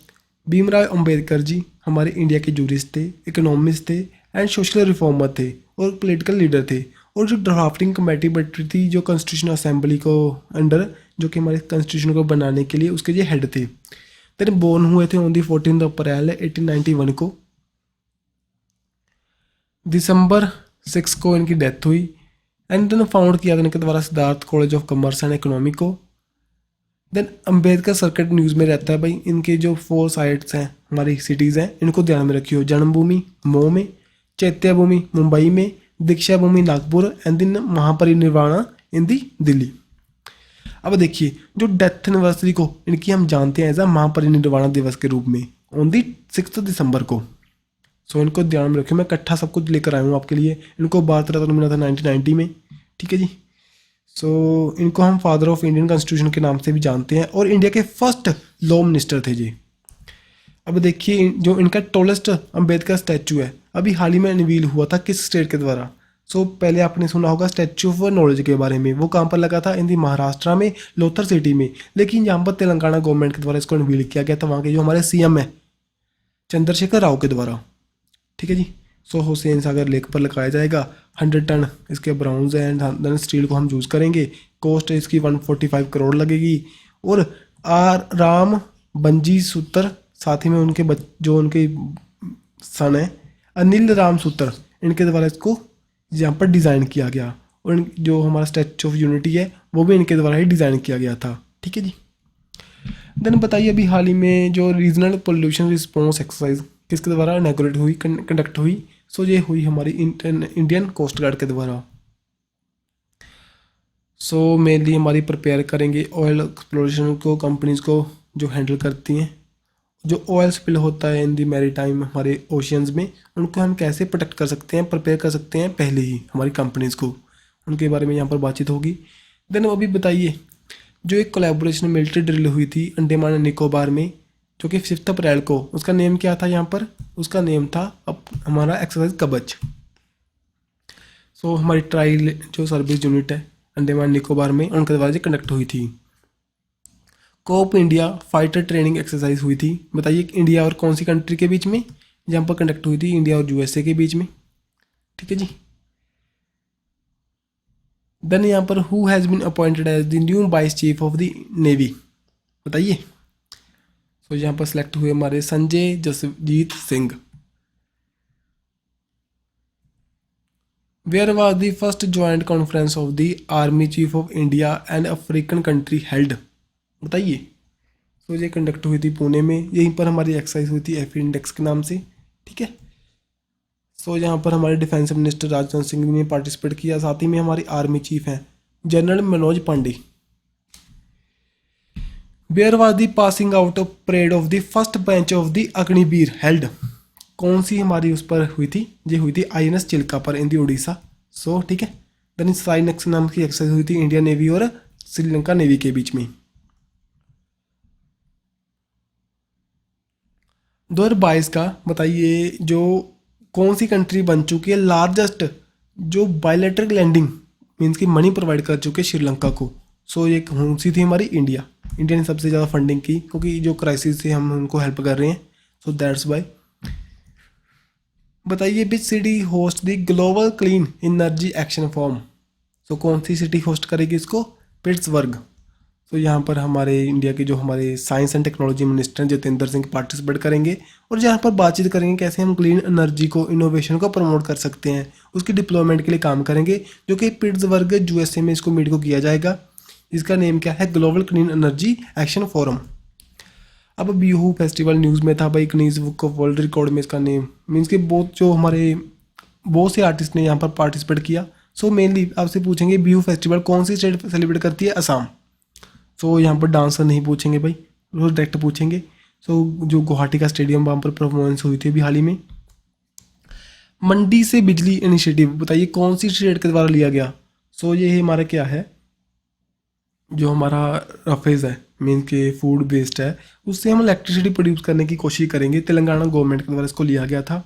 भीमराव अंबेडकर जी हमारे इंडिया के जूरिस्ट थे, इकोनॉमिस्ट थे एंड सोशल रिफॉर्मर थे और पॉलिटिकल लीडर थे। और जो ड्राफ्टिंग कमेटी बैठी थी जो कॉन्स्टिट्यूशन असेंबली को अंडर, जो कि हमारे कॉन्स्टिट्यूशन को बनाने के लिए उसके ये हेड थे। देन बोर्न हुए थे ऑन दी 14 अप्रैल 1891 को। दिसंबर 6 को इनकी डेथ हुई। एंड देन फाउंड किया था इनके द्वारा Siddharth college of commerce and economy को। देन अम्बेडकर सर्किट न्यूज़ में रहता है भाई, इनके जो 4 साइट्स हैं हमारी सिटीज़ हैं इनको ध्यान में रखियो, जन्मभूमि मऊ में, चैत्य भूमि मुंबई में, दीक्षा भूमि नागपुर एंड देन महापरिनिर्वाणा इन दी दिल्ली। अब देखिए जो डेथ एनिवर्सरी को इनकी हम जानते हैं एज अ महापरिनिर्वाणा दिवस के रूप में ऑन दी 6 दिसंबर को। सो इनको ध्यान में रखियो, मैं इकट्ठा सब कुछ लेकर आया हूँ आपके लिए। इनको भारत रत्न मिला था 1990 में, ठीक है जी। सो इनको हम फादर ऑफ इंडियन कॉन्स्टिट्यूशन के नाम से भी जानते हैं और इंडिया के फर्स्ट लॉ मिनिस्टर थे जी। अब देखिए जो इनका टॉलेस्ट अंबेडकर स्टैचू है अभी हाल ही में अनवील हुआ था किस स्टेट के द्वारा। सो पहले आपने सुना होगा स्टैचू ऑफ नॉलेज के बारे में, वो कहाँ पर लगा था, इन दी महाराष्ट्र में लोथर सिटी में। लेकिन यहाँ पर तेलंगाना गवर्नमेंट के द्वारा इसको अनवील किया गया था, वहाँ के जो हमारे सीएम है चंद्रशेखर राव के द्वारा, ठीक है जी। सो हुसैन सागर लेक पर लगाया जाएगा। 100 टन इसके ब्राउन्स एंड देन स्टील को हम यूज़ करेंगे। कॉस्ट इसकी 145 करोड़ लगेगी। और आर राम बंजी सूत्र, साथ ही में उनके जो उनके सन है अनिल राम सूत्र, इनके द्वारा इसको यहाँ पर डिज़ाइन किया गया। और जो हमारा स्टैचू ऑफ यूनिटी है वो भी इनके द्वारा ही डिज़ाइन किया गया था, ठीक है जी। देन बताइए अभी हाल ही में जो रीजनल पोल्यूशन रिस्पॉन्स एक्सरसाइज किसके द्वारा इनॉग्रेट हुई, कंडक्ट हुई। सो ये हुई हमारी इंडियन कोस्ट गार्ड के द्वारा। सो मेनली हमारी प्रिपेयर करेंगे ऑयल एक्सप्लोरेशन को, कंपनीज को जो हैंडल करती हैं। जो ऑयल स्पिल होता है इन दी मैरी टाइम हमारे ओशियंस में, उनको हम कैसे प्रोटेक्ट कर सकते हैं, प्रिपेयर कर सकते हैं पहले ही हमारी कंपनीज़ को, उनके बारे में यहाँ पर बातचीत होगी। देन अभी बताइए जो एक कोलैबोरेशन मिलिट्री ड्रिल हुई थी अंडमान एंड निकोबार में जो कि 5 अप्रैल को, उसका नेम क्या था यहाँ पर, उसका नेम था हमारा एक्सरसाइज कवच। सो हमारी ट्रायल जो सर्विस यूनिट है अंडमान निकोबार में उनके द्वारा कंडक्ट हुई थी। Cope India fighter training exercise हुई थी। बताइए इंडिया और कौन सी कंट्री के बीच में, जहाँ पर कंडक्ट हुई थी इंडिया और यूएसए के बीच में, ठीक है जी। देन यहाँ पर who has been appointed as the new vice chief of the navy, बताइए। तो यहाँ पर सिलेक्ट हुए हमारे Sanjay Jasjit Singh. Where was the first joint conference of the army chief of India and African country held, बताइए। तो ये कंडक्ट हुई थी पुणे में, यहीं पर हमारी एक्सरसाइज हुई थी एफ इंडेक्स के नाम से, ठीक है। सो यहाँ पर हमारे डिफेंस मिनिस्टर राजनाथ सिंह ने पार्टिसिपेट किया, साथ ही में हमारी आर्मी चीफ हैं general Manoj Pandey. Where was the passing out of parade of the first bench of the Agniveer held, कौन सी हमारी उस पर हुई थी, ये हुई थी INS चिल्का पर इन दी उड़ीसा। सो ठीक है। देन साइनेक्स नाम की एक्सरसाइज हुई थी इंडियन नेवी और श्रीलंका नेवी के बीच में। 2022 का बताइए जो कौन सी कंट्री बन चुकी है लार्जेस्ट जो बायलैटरल लैंडिंग मीन्स की मनी प्रोवाइड कर चुके श्रीलंका को। सो ये कौन सी थी हमारी, इंडिया। इंडिया ने सबसे ज़्यादा फंडिंग की क्योंकि जो क्राइसिस से हम उनको हेल्प कर रहे हैं, सो दैट्स वाई। बताइए which city host the global clean energy action forum, so कौन सी सिटी होस्ट करेगी इसको, पिट्सबर्ग। तो यहाँ पर हमारे इंडिया के जो हमारे science and technology minister Jitendra Singh participate करेंगे और जहाँ पर बातचीत करेंगे कैसे हम क्लीन एनर्जी को, इनोवेशन को प्रमोट कर सकते हैं, उसकी डिप्लॉयमेंट के लिए काम करेंगे, जो कि पिट्सबर्ग USA में इसको मीट को किया जाएगा। इसका नेम क्या है, global clean energy action forum. अब बिहू फेस्टिवल न्यूज़ में था भाई, Guinness book of world record में इसका नेम मीन्स कि बहुत से आर्टिस्ट ने यहाँ पर पार्टिसिपेट किया। सो मेनली आपसे पूछेंगे बिहू फेस्टिवल कौन सी स्टेट सेलिब्रेट करती है, असम। सो यहाँ पर डांसर नहीं पूछेंगे भाई, वो डायरेक्ट पूछेंगे। सो जो गुवाहाटी का स्टेडियम वहाँ पर परफॉर्मेंस हुई थी अभी हाल ही में। मंडी से बिजली इनिशिएटिव बताइए कौन सी स्टेट के द्वारा लिया गया। सो ये हमारा क्या है, जो हमारा रफेज है मीन के फूड बेस्ड है, उससे हम इलेक्ट्रिसिटी प्रोड्यूस करने की कोशिश करेंगे। तेलंगाना गवर्नमेंट के द्वारा इसको लिया गया था।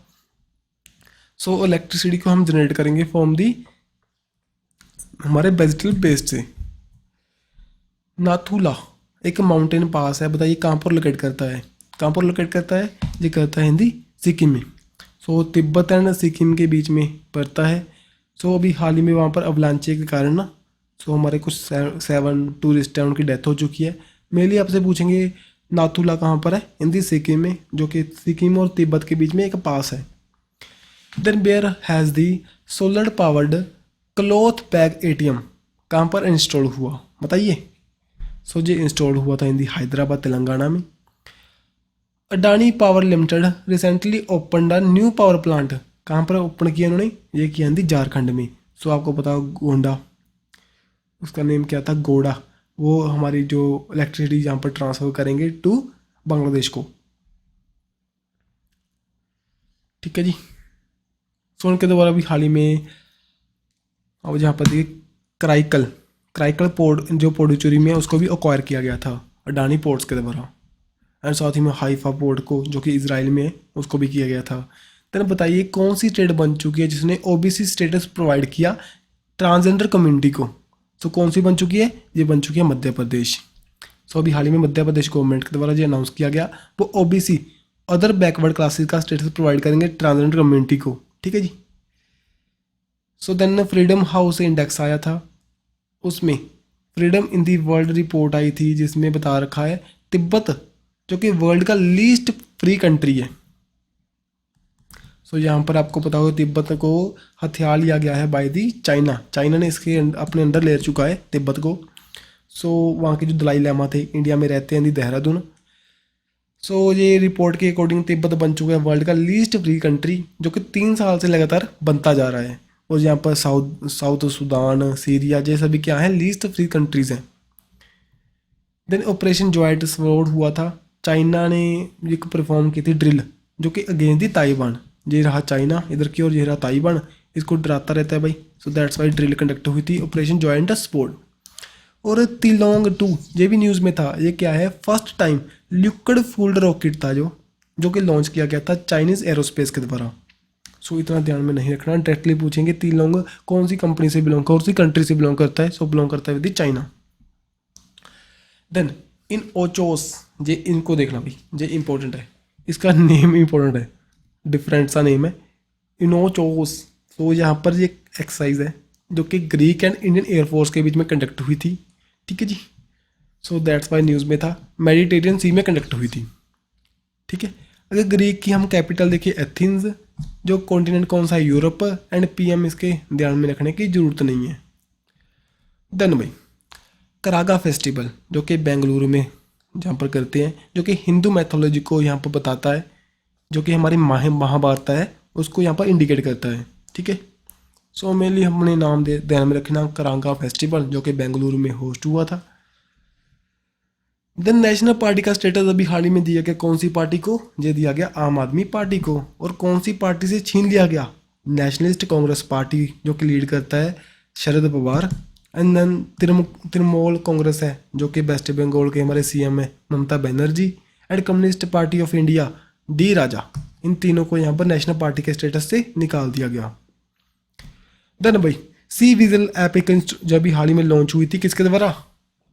सो इलेक्ट्रिसिटी को हम जनरेट करेंगे फ्रॉम दी हमारे वेजिटेबल बेस्ड से। नाथुला एक माउंटेन पास है, बताइए कहाँ पर लोकेट करता है, कहाँ पर लोकेट करता है, ये करता है हिंदी सिक्किम में। सो तिब्बत एंड सिक्किम के बीच में पड़ता है। सो अभी हाल ही में वहाँ पर अवलांचे के कारण ना सो हमारे कुछ 7 टूरिस्ट हैं, उनकी डेथ हो चुकी है। मेनली आपसे पूछेंगे नाथुला कहाँ पर है, हिंदी सिक्किम में, जो कि सिक्किम और तिब्बत के बीच में एक पास है। Then where has the solar powered cloth bag ATM कहाँ पर इंस्टॉल हुआ बताइए। सो ये इंस्टॉल हुआ था इन दी हैदराबाद तेलंगाना में। Adani power limited recently open a new power plant कहाँ पर ओपन किया उन्होंने, ये किया इन दी झारखंड में। सो आपको पता हो गोंडा, उसका नेम क्या था, गोड़ा, वो हमारी जो इलेक्ट्रिसिटी यहाँ पर ट्रांसफ़र करेंगे टू बांग्लादेश को। ठीक है जी। सो उनके द्वारा भी हाल ही में अब जहाँ पर देखिए कराईकल कराईकल पोर्ट जो पुडुचेरी में है उसको भी अक्वायर किया गया था अडानी पोर्ट्स के द्वारा। एंड साथ ही में हाइफा पोर्ट को जो कि इजराइल में है उसको भी किया गया था। तो बताइए कौन सी स्टेट बन चुकी है जिसने ओबीसी स्टेटस प्रोवाइड किया ट्रांसजेंडर कम्युनिटी को। सो कौन सी बन चुकी है, ये बन चुकी है मध्य प्रदेश। सो अभी हाल ही में मध्य प्रदेश गवर्नमेंट के द्वारा जो अनाउंस किया गया वो ओबीसी अदर बैकवर्ड क्लासेस का स्टेटस प्रोवाइड करेंगे ट्रांसजेंडर कम्युनिटी को। ठीक है जी। So then freedom house index आया था, उसमें freedom in the world report आई थी जिसमें बता रखा है तिब्बत जो कि वर्ल्ड का लीस्ट फ्री कंट्री है। सो यहाँ पर आपको पता होगा तिब्बत को हथियार लिया गया है बाय दी चाइना। चाइना ने इसके अपने अंडर ले चुका है तिब्बत को। सो वहाँ के जो दलाई लामा थे इंडिया में रहते हैं दी देहरादून। सो ये रिपोर्ट के अकॉर्डिंग तिब्बत बन चुका है वर्ल्ड का लीस्ट फ्री कंट्री जो कि 3 साल से लगातार बनता जा रहा है। और यहाँ पर साउथ सूडान, सीरिया ये सभी क्या है लीस्ट फ्री कंट्रीज़ हैं। देन ऑपरेशन जॉइंट स्वॉर्ड हुआ था, चाइना ने एक परफॉर्म की थी ड्रिल जो कि अगेंस्ट दी ताइवान। ये रहा चाइना इधर की और ये रहा ताइवान, इसको डराता रहता है भाई। सो दैट्स वाई ड्रिल कंडक्ट हुई थी ऑपरेशन जॉइंट स्वॉर्ड। और तिलोंग 2 ये भी न्यूज़ में था, ये क्या है first time liquid fooled rocket था जो कि लॉन्च किया गया था चाइनीज़ एरोस्पेस के द्वारा। सो इतना ध्यान में नहीं रखना, डायरेक्टली पूछेंगे तिलोंग कौन सी कंपनी से बिलोंग, कौन सी कंट्री से बिलोंग करता है। सो बिलोंग करता है विद चाइना। देन इन ओचोस, ये इनको देखना भाई, ये इंपॉर्टेंट है, इसका नेम इंपॉर्टेंट है, डिफरेंट सा नेम है इनोचोस। तो यहाँ पर ये एक्सरसाइज है जो कि ग्रीक एंड इंडियन एयरफोर्स के बीच में कंडक्ट हुई थी। ठीक है जी। सो दैट्स वाई न्यूज़ में था, मेडिटेरियन सी में कंडक्ट हुई थी। ठीक है। अगर ग्रीक की हम कैपिटल देखिए एथेंस, जो कॉन्टिनेंट कौन सा है यूरोप, एंड पीएम इसके ध्यान में रखने की ज़रूरत नहीं है। देन भाई करागा फेस्टिवल जो कि बेंगलुरु में जहाँ पर करते हैं, जो कि हिंदू मैथोलॉजी को यहाँ पर बताता है, जो कि हमारी महाभारत है उसको यहाँ पर इंडिकेट करता है। ठीक है। सो मेनली हमने नाम ध्यान में रखना करागा फेस्टिवल जो कि बेंगलुरु में होस्ट हुआ था। देन नेशनल पार्टी का स्टेटस अभी हाल ही में दिया गया कौन सी पार्टी को, ये दिया गया आम आदमी पार्टी को। और कौन सी पार्टी से छीन लिया गया, नेशनलिस्ट कांग्रेस पार्टी जो कि लीड करता है शरद पवार। एंड देन तृणमूल कांग्रेस है जो कि वेस्ट बंगाल के हमारे सीएम है ममता बनर्जी। एंड कम्युनिस्ट पार्टी ऑफ इंडिया डी राजा, इन तीनों को यहाँ पर नेशनल पार्टी के स्टेटस से निकाल दिया गया। देन भाई सी विजिल ऐप एक जब भी हाल ही में लॉन्च हुई थी किसके द्वारा,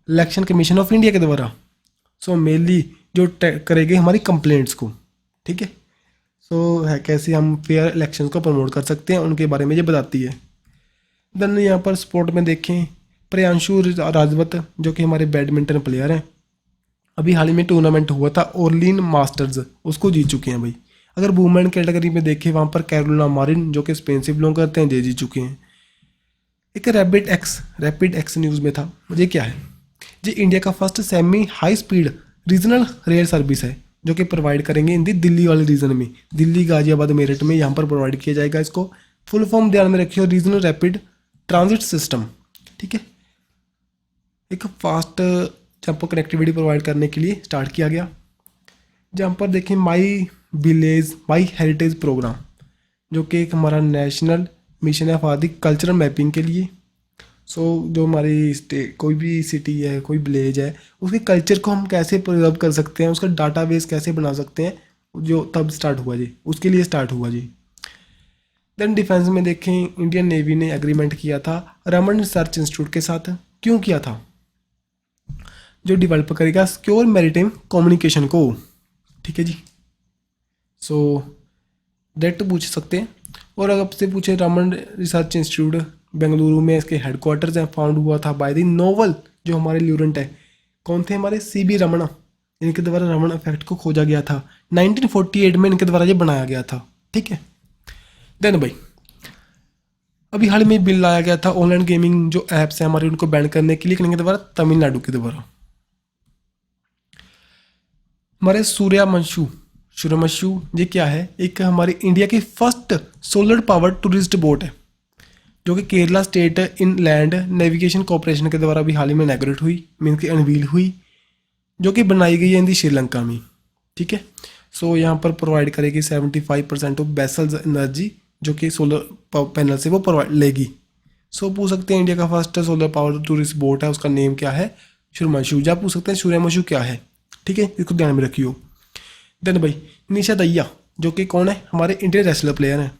इलेक्शन कमीशन ऑफ इंडिया के द्वारा। सो मेनली जो करेंगे हमारी कंप्लेंट्स को। ठीक है। सो है कैसे हम फेयर इलेक्शन को प्रमोट कर सकते हैं उनके बारे में ये बताती है। देन यहाँ पर स्पोर्ट में देखें प्रियांशु राजवत जो कि हमारे बैडमिंटन प्लेयर हैं, अभी हाल ही में टूर्नामेंट हुआ था ओरलिन मास्टर्स, उसको जीत चुके हैं भाई। अगर वुमेन कैटेगरी में देखें वहाँ पर कैरोलिना मारिन जो कि स्पेन से बिलोंग करते हैं ये जीत चुके हैं। एक रैपिड एक्स न्यूज़ में था, ये क्या है, ये इंडिया का first semi high speed regional rail service है जो कि प्रोवाइड करेंगे इन दी दिल्ली वाले रीजन में, दिल्ली गाजियाबाद मेरठ में यहाँ पर प्रोवाइड किया जाएगा। इसको फुल फॉर्म ध्यान में रखिए, रीजनल रैपिड ट्रांजिट सिस्टम। ठीक है। एक फास्ट जहाँ पर कनेक्टिविटी प्रोवाइड करने के लिए स्टार्ट किया गया। जहाँ पर देखें my village my heritage program जो कि एक हमारा नेशनल मिशन है फॉर दी कल्चरल मैपिंग के लिए। सो जो हमारी स्टेट कोई भी सिटी है कोई विलेज है उसके कल्चर को हम कैसे प्रिजर्व कर सकते हैं, उसका डाटाबेस कैसे बना सकते हैं, जो तब स्टार्ट हुआ जी, उसके लिए स्टार्ट हुआ जी। देन डिफेंस में देखें इंडियन नेवी ने एग्रीमेंट किया था रमन रिसर्च इंस्टीट्यूट के साथ। क्यों किया था, जो डेवलप करेगा सिक्योर मैरीटाइम कम्युनिकेशन को। ठीक है जी। सो डायरेक्ट पूछ सकते हैं। और अगर आपसे पूछे रमन रिसर्च इंस्टीट्यूट बेंगलुरु में इसके हेडक्वार्टर्स हैं, फाउंड हुआ था बाय द नोवल जो हमारे ल्यूरेंट है, कौन थे हमारे सीबी रमणा, इनके द्वारा रमन इफेक्ट को खोजा गया था 1948 में, इनके द्वारा ये बनाया गया था। ठीक है। देन भाई अभी हाल में बिल लाया गया था ऑनलाइन गेमिंग जो ऐप्स हैं हमारे उनको बैन करने के लिए, किन के द्वारा? तमिलनाडु के द्वारा। हमारे सूर्यवंशु ये क्या है? एक हमारी इंडिया की first solar power tourist boat है जो कि Kerala state inland navigation corporation के द्वारा भी हाल ही में इनॉग्रेट हुई, मीन की अनवील हुई, जो कि बनाई गई है इन दी श्रीलंका में। ठीक है, सो यहाँ पर प्रोवाइड करेगी 75% ऑफ बेसल्स एनर्जी जो कि सोलर पैनल से वो प्रोवाइड लेगी। सो पूछ सकते हैं इंडिया का first solar power tourist boat है, उसका नेम क्या है? सूर्यवंशु। या पूछ सकते हैं सूर्यवंशु क्या है। ठीक है, इसको ध्यान में रखियो। देन भाई निशा दहिया जो कि कौन है? हमारे इंडियन रेसलर प्लेयर हैं,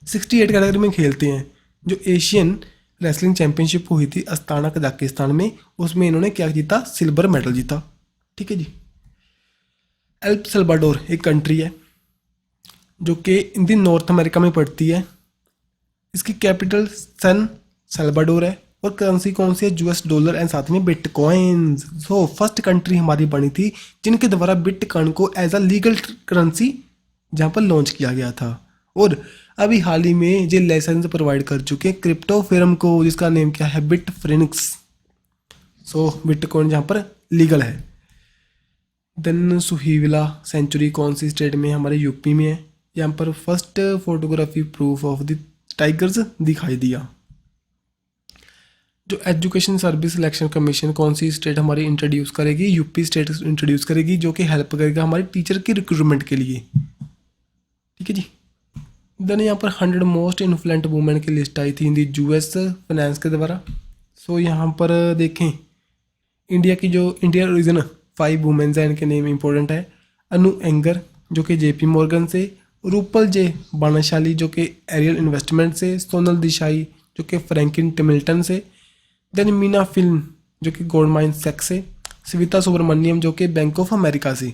68 कैटेगरी में खेलते हैं। जो एशियन रेसलिंग चैंपियनशिप हुई थी अस्ताना कजाकिस्तान में, उसमें इन्होंने क्या जीता? सिल्वर मेडल जीता। ठीक है जी। एल सल्वाडोर एक कंट्री है जो कि इन दी नॉर्थ अमेरिका में पड़ती है। इसकी कैपिटल सन सल्वाडोर है और करेंसी कौन सी है? $, एंड साथ में बिटकॉइंस। सो फर्स्ट कंट्री हमारी बनी थी जिनके द्वारा बिटकॉइन को एज अ लीगल करेंसी जहाँ पर लॉन्च किया गया था। और अभी हाल ही में ये लाइसेंस प्रोवाइड कर चुके हैं क्रिप्टो फर्म को, जिसका नेम क्या है? बिटफिनिक्स। सो बिटकॉइन जहाँ पर लीगल है। देन सुहीविला सेंचुरी कौन सी स्टेट में? हमारे यूपी में है। यहाँ पर first photography proof of the tigers दिखाई दिया। जो एजुकेशन सर्विस सिलेक्शन कमीशन कौन सी स्टेट हमारी इंट्रोड्यूस करेगी? यूपी स्टेट इंट्रोड्यूस करेगी, जो कि हेल्प करेगा हमारी टीचर की रिक्रूटमेंट के लिए। ठीक है जी। देन यहाँ पर 100 मोस्ट इन्फ्लुएंट वुमेन की लिस्ट आई थी इन दी यूएस फाइनेंस के द्वारा। सो यहाँ पर देखें इंडिया की जो इंडिया रीजन 5 वुमेन्स हैं, इनके नेम इंपॉर्टेंट है। अनु एंगर जो कि JP मॉर्गन से, रूपल जे बाणाशाली जो कि एरियल इन्वेस्टमेंट से, सोनल देसाई जो कि फ्रैंकलिन टेम्पल्टन से, देन मीना फिल्म जो कि गोल्डमाइन सैक्स से, सविता सुब्रमण्यम जो कि बैंक ऑफ अमेरिका से।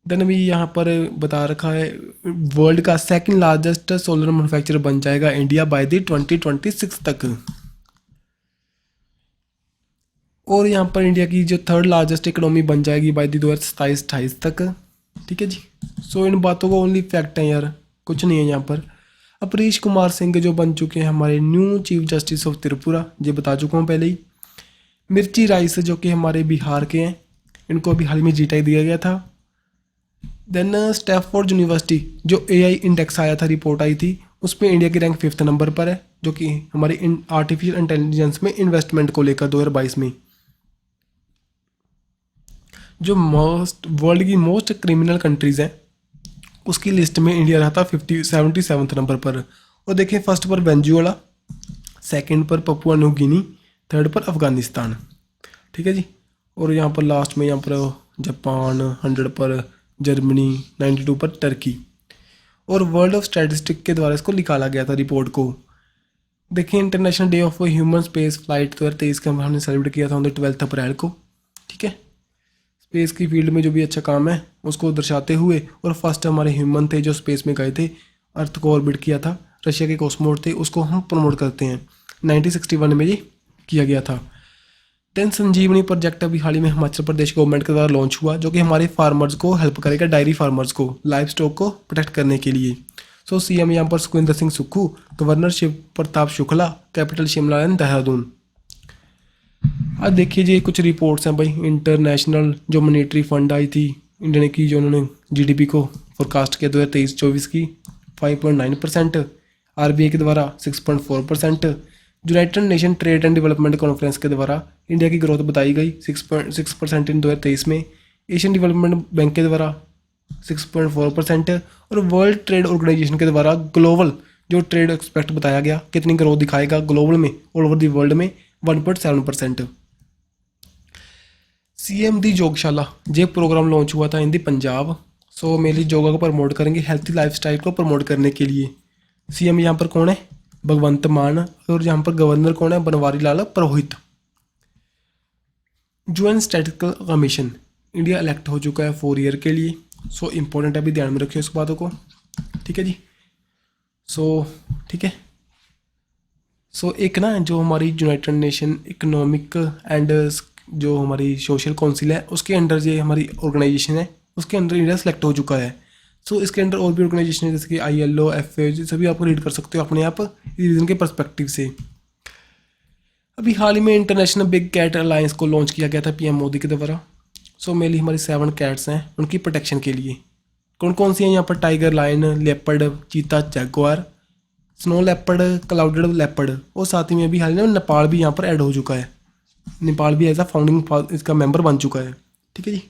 देन अभी यहाँ पर बता रखा है वर्ल्ड का सेकंड लार्जेस्ट सोलर मैन्युफैक्चरर बन जाएगा इंडिया बाय द 2026 तक। और यहाँ पर इंडिया की जो थर्ड लार्जेस्ट इकोनॉमी बन जाएगी बाय द 2027-28 तक। ठीक है जी। सो इन बातों को ओनली फैक्ट है यार, कुछ नहीं है यहाँ पर। अपरीश कुमार सिंह जो बन चुके हैं हमारे new chief justice of Tripura, ये बता चुका हूँ पहले ही। मिर्ची राइस जो कि हमारे बिहार के हैं, इनको अभी हाल में जीटाई दिया गया था। देन स्टैफोर्ड यूनिवर्सिटी जो AI इंडेक्स आया था, रिपोर्ट आई थी, उसमें इंडिया की रैंक 5th नंबर पर है, जो कि हमारे आर्टिफिशियल इंटेलिजेंस में इन्वेस्टमेंट को लेकर 2022 में। जो वर्ल्ड की मोस्ट क्रिमिनल कंट्रीज़ हैं उसकी लिस्ट में इंडिया रहा था 77th नंबर पर। और देखें फर्स्ट पर वेनेजुएला, सेकंड पर पपुआ न्यू गिनी, थर्ड पर अफगानिस्तान। ठीक है जी। और यहाँ पर लास्ट में यहाँ पर जापान 100 पर, जर्मनी 92 पर, टर्की। और वर्ल्ड ऑफ स्टैटिस्टिक के द्वारा इसको निकाला गया था रिपोर्ट को। देखिए international day of human space flight 2023 का हमने सेलिब्रेट किया था ऑन द 12 अप्रैल को। ठीक है, स्पेस की फील्ड में जो भी अच्छा काम है उसको दर्शाते हुए। और फर्स्ट हमारे ह्यूमन थे जो स्पेस में गए थे, अर्थ को ऑर्बिट किया था, रशिया के कॉस्मोनॉट थे, उसको हम प्रमोट करते हैं। 1961 में ये किया गया था। देन संजीवनी प्रोजेक्ट अभी हाल ही में हिमाचल प्रदेश गवर्नमेंट के द्वारा लॉन्च हुआ, जो कि हमारे फार्मर्स को हेल्प करेगा, डायरी फार्मर्स को लाइव स्टॉक को प्रोटेक्ट करने के लिए। सो CM यहाँ पर Sukhvinder Singh Sukhu, governor Shiv Pratap Shukla, capital Shimla and Dehradun. आज देखिए जी कुछ रिपोर्ट्स हैं भाई। इंटरनेशनल जो मॉनेटरी फंड आई थी इंडिया की, जो उन्होंने GDP को फोरकास्ट किया 2023-24 की 5.9%, RBI के द्वारा 6.4%, United nation trade and development conference के द्वारा इंडिया की ग्रोथ बताई गई 6.6% इन 2023 में, एशियन डेवलपमेंट बैंक के द्वारा 6.4% और वर्ल्ड ट्रेड ऑर्गेनाइजेशन के द्वारा ग्लोबल जो ट्रेड एक्सपेक्ट बताया गया कितनी ग्रोथ दिखाएगा ग्लोबल में, ऑल ओवर दी वर्ल्ड में 1.7%। CM दी योगशाला ये प्रोग्राम लॉन्च हुआ था इन दी पंजाब। सो मेनली योगा को प्रमोट करेंगे, हेल्थी लाइफस्टाइल को प्रमोट करने के लिए। CM यहाँ पर कौन है? भगवंत मान। और यहाँ पर गवर्नर कौन है? बनवारी लाल पुरोहित। UN statistical commission India elect हो चुका है 4 ईयर के लिए। सो इम्पोर्टेंट है, अभी ध्यान में रखिए इस बातों को। ठीक है जी। सो ठीक है। सो एक ना जो हमारी यूनाइटेड नेशन इकोनॉमिक एंड जो हमारी सोशल काउंसिल है उसके अंडर ये हमारी ऑर्गेनाइजेशन है, उसके अंदर इंडिया सेलेक्ट हो चुका है। सो इसके अंदर और भी ऑर्गेनाइजेशन है जैसे कि ILO, FAO, सभी आपको रीड कर सकते हो अपने आप रीजन के पर्सपेक्टिव से। अभी हाल ही में इंटरनेशनल बिग कैट अलायंस को लॉन्च किया गया था PM मोदी के द्वारा। सो मेनली हमारी 7 कैट्स हैं उनकी प्रोटेक्शन के लिए। कौन कौन सी हैं यहाँ पर? टाइगर, लायन, लेपर्ड, चीता, Jaguar, snow leopard, clouded leopard, और साथ ही में अभी हाल ही में नेपाल भी यहाँ पर ऐड हो चुका है। नेपाल भी एज अ फाउंडिंग इसका मेंबर बन चुका है। ठीक है जी।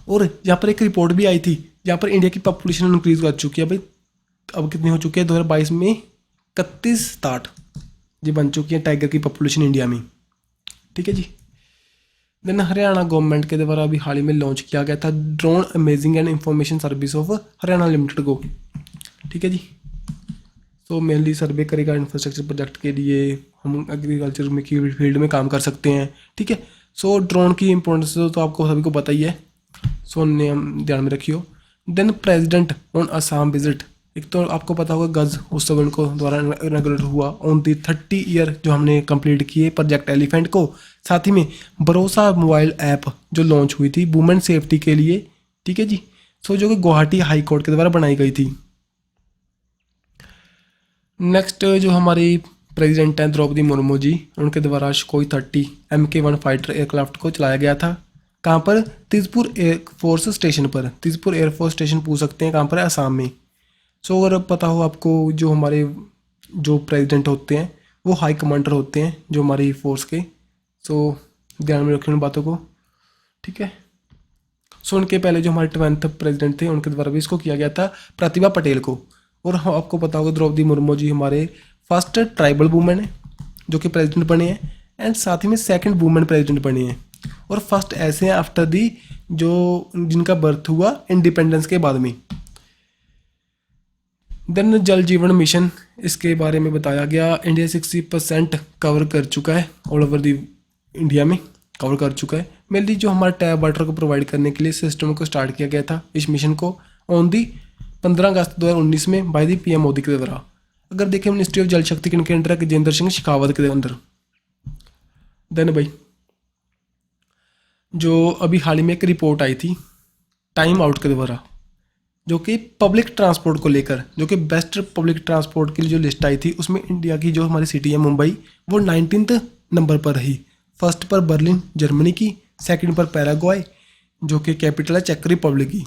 और यहाँ पर एक रिपोर्ट भी आई थी, यहाँ पर इंडिया की पॉपुलेशन इंक्रीज कर चुकी है भाई। अब कितनी हो चुकी है? 2022 में 31-60 जी बन चुकी है टाइगर की पॉपुलेशन इंडिया में। ठीक है जी। देन हरियाणा गवर्नमेंट के द्वारा अभी हाल ही में लॉन्च किया गया था drone amazing and information service of Haryana limited को। ठीक है जी। तो मेनली सर्वे करेगा इंफ्रास्ट्रक्चर प्रोजेक्ट के लिए, हम एग्रीकल्चर में की फील्ड में काम कर सकते हैं। ठीक है। सो ड्रोन की इंपॉर्टेंस तो आपको सभी को पता ही है, सो नेम ध्यान में रखियो। Then president on Assam visit, एक तो आपको पता होगा गज उत्सव इनको द्वारा इनॉग्रेट हुआ ऑन दी 30 ईयर जो हमने कंप्लीट किए प्रोजेक्ट एलिफेंट को। साथ ही में भरोसा मोबाइल ऐप जो लॉन्च हुई थी वुमेन सेफ्टी के लिए। ठीक है जी। सो जो कि गुवाहाटी हाई कोर्ट के द्वारा बनाई गई थी। नेक्स्ट जो हमारी प्रेसिडेंट हैं द्रौपदी मुर्मू जी, उनके द्वारा सुखोई 30 MK-1 फाइटर एयरक्राफ्ट को चलाया गया था। कहाँ पर? तेजपुर एयरफोर्स स्टेशन पर। तेजपुर एयरफोर्स स्टेशन पूछ सकते हैं कहाँ पर है? असम में। सो अगर पता हो आपको, जो हमारे जो प्रेसिडेंट होते हैं वो हाई कमांडर होते हैं जो हमारी फोर्स के। सो ध्यान में रखें उन बातों को। ठीक है। सो उनके पहले जो हमारे 12th प्रेसिडेंट थे उनके द्वारा भी इसको किया गया था, प्रतिभा पटेल को। और हाँ, आपको पता होगा द्रौपदी मुर्मू जी हमारे फर्स्ट ट्राइबल वुमेन है जो कि प्रेसिडेंट बने हैं, एंड साथ ही में सेकंड वुमेन प्रेसिडेंट बने हैं, और फर्स्ट ऐसे हैं आफ्टर दी जो जिनका बर्थ हुआ इंडिपेंडेंस के बाद में। देन जल जीवन मिशन, इसके बारे में बताया गया। इंडिया 60% कवर कर चुका है, ऑल ओवर दी इंडिया में कवर कर चुका है। मेनली जो हमारा टैप वाटर को प्रोवाइड करने के लिए सिस्टम को स्टार्ट किया गया था इस मिशन को ऑन दी 15 अगस्त 2019 में बाय दी PM मोदी के द्वारा। अगर देखें मिनिस्ट्री ऑफ जल शक्ति के अंडर गजेंद्र सिंह शेखावत के अंदर। देन भाई जो अभी हाल ही में एक रिपोर्ट आई थी टाइम आउट के द्वारा, जो कि पब्लिक ट्रांसपोर्ट को लेकर, जो कि बेस्ट पब्लिक ट्रांसपोर्ट के लिए जो लिस्ट आई थी उसमें इंडिया की जो हमारी सिटी है मुंबई वो 19th नंबर पर रही। फर्स्ट पर बर्लिन जर्मनी की, सेकंड पर पैराग्वाय जो कि कैपिटल है चेक रिपब्लिक की।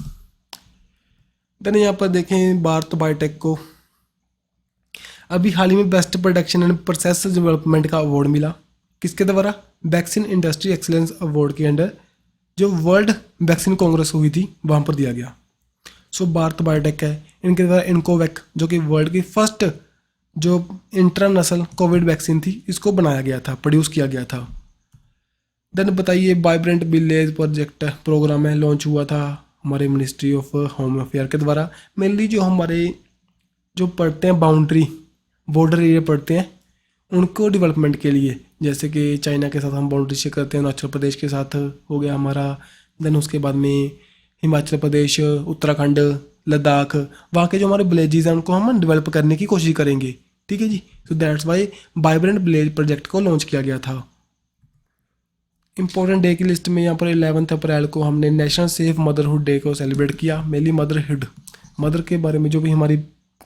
देन यहाँ पर देखें भारत बायोटेक को अभी हाल ही में best production and process development का अवार्ड मिला। किसके द्वारा? वैक्सीन इंडस्ट्री एक्सीलेंस अवार्ड के अंडर जो वर्ल्ड वैक्सीन कांग्रेस हुई थी वहाँ पर दिया गया। सो भारत बायोटेक है, इनके द्वारा इनकोवैक जो कि वर्ल्ड की फर्स्ट जो इंटरनेशनल कोविड वैक्सीन थी इसको बनाया गया था, प्रोड्यूस किया गया था। देन बताइए वाइब्रेंट विलेज प्रोजेक्ट प्रोग्राम है, लॉन्च हुआ था हमारे मिनिस्ट्री ऑफ होम अफेयर के द्वारा। मेनली जो हमारे जो पढ़ते हैं बाउंड्री बॉर्डर एरिया पढ़ते हैं उनको डेवलपमेंट के लिए, जैसे कि चाइना के साथ हम बाउंड्री शेयर करते हैं, अरुणाचल प्रदेश के साथ हो गया हमारा। देन उसके बाद में हिमाचल प्रदेश, उत्तराखंड, लद्दाख, वहाँ के जो हमारे विलेजेस हैं उनको हम डेवलप करने की कोशिश करेंगे। ठीक है जी। तो that's why vibrant village project को लॉन्च किया गया था। इंपॉर्टेंट डे की लिस्ट में यहाँ पर 11 अप्रैल को हमने नेशनल सेफ मदरहुड डे को सेलिब्रेट किया। मेनली मदरहुड, मदर के बारे में जो भी हमारी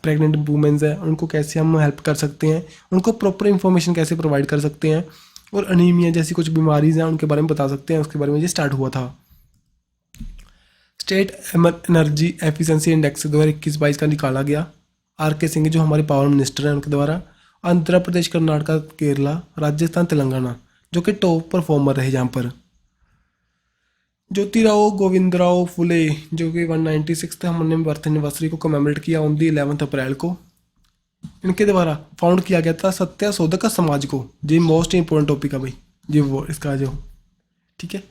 प्रेग्नेंट वुमेन्स हैं उनको कैसे हम हेल्प कर सकते हैं, उनको प्रॉपर इंफॉर्मेशन कैसे प्रोवाइड कर सकते हैं, और अनीमिया जैसी कुछ बीमारीज हैं उनके बारे में बता सकते हैं, उसके बारे में ये स्टार्ट हुआ था। स्टेट एनर्जी एफिशिएंसी इंडेक्स 2021-22 का निकाला गया। RK सिंह जो हमारे पावर मिनिस्टर हैं उनके द्वारा। आंध्र प्रदेश, कर्नाटका, केरला, राजस्थान, तेलंगाना जो कि टॉप परफॉर्मर रहे जहाँ पर। ज्योतिराव गोविंदराव फुले जो कि 196 हमने बर्थ एनिवर्सरी को कमेमोरेट किया ऑन दी 11 अप्रैल को। इनके द्वारा फाउंड किया गया था सत्याशोधक समाज को। जी मोस्ट इंपॉर्टेंट टॉपिक है भाई जी वो इसका जो। ठीक है।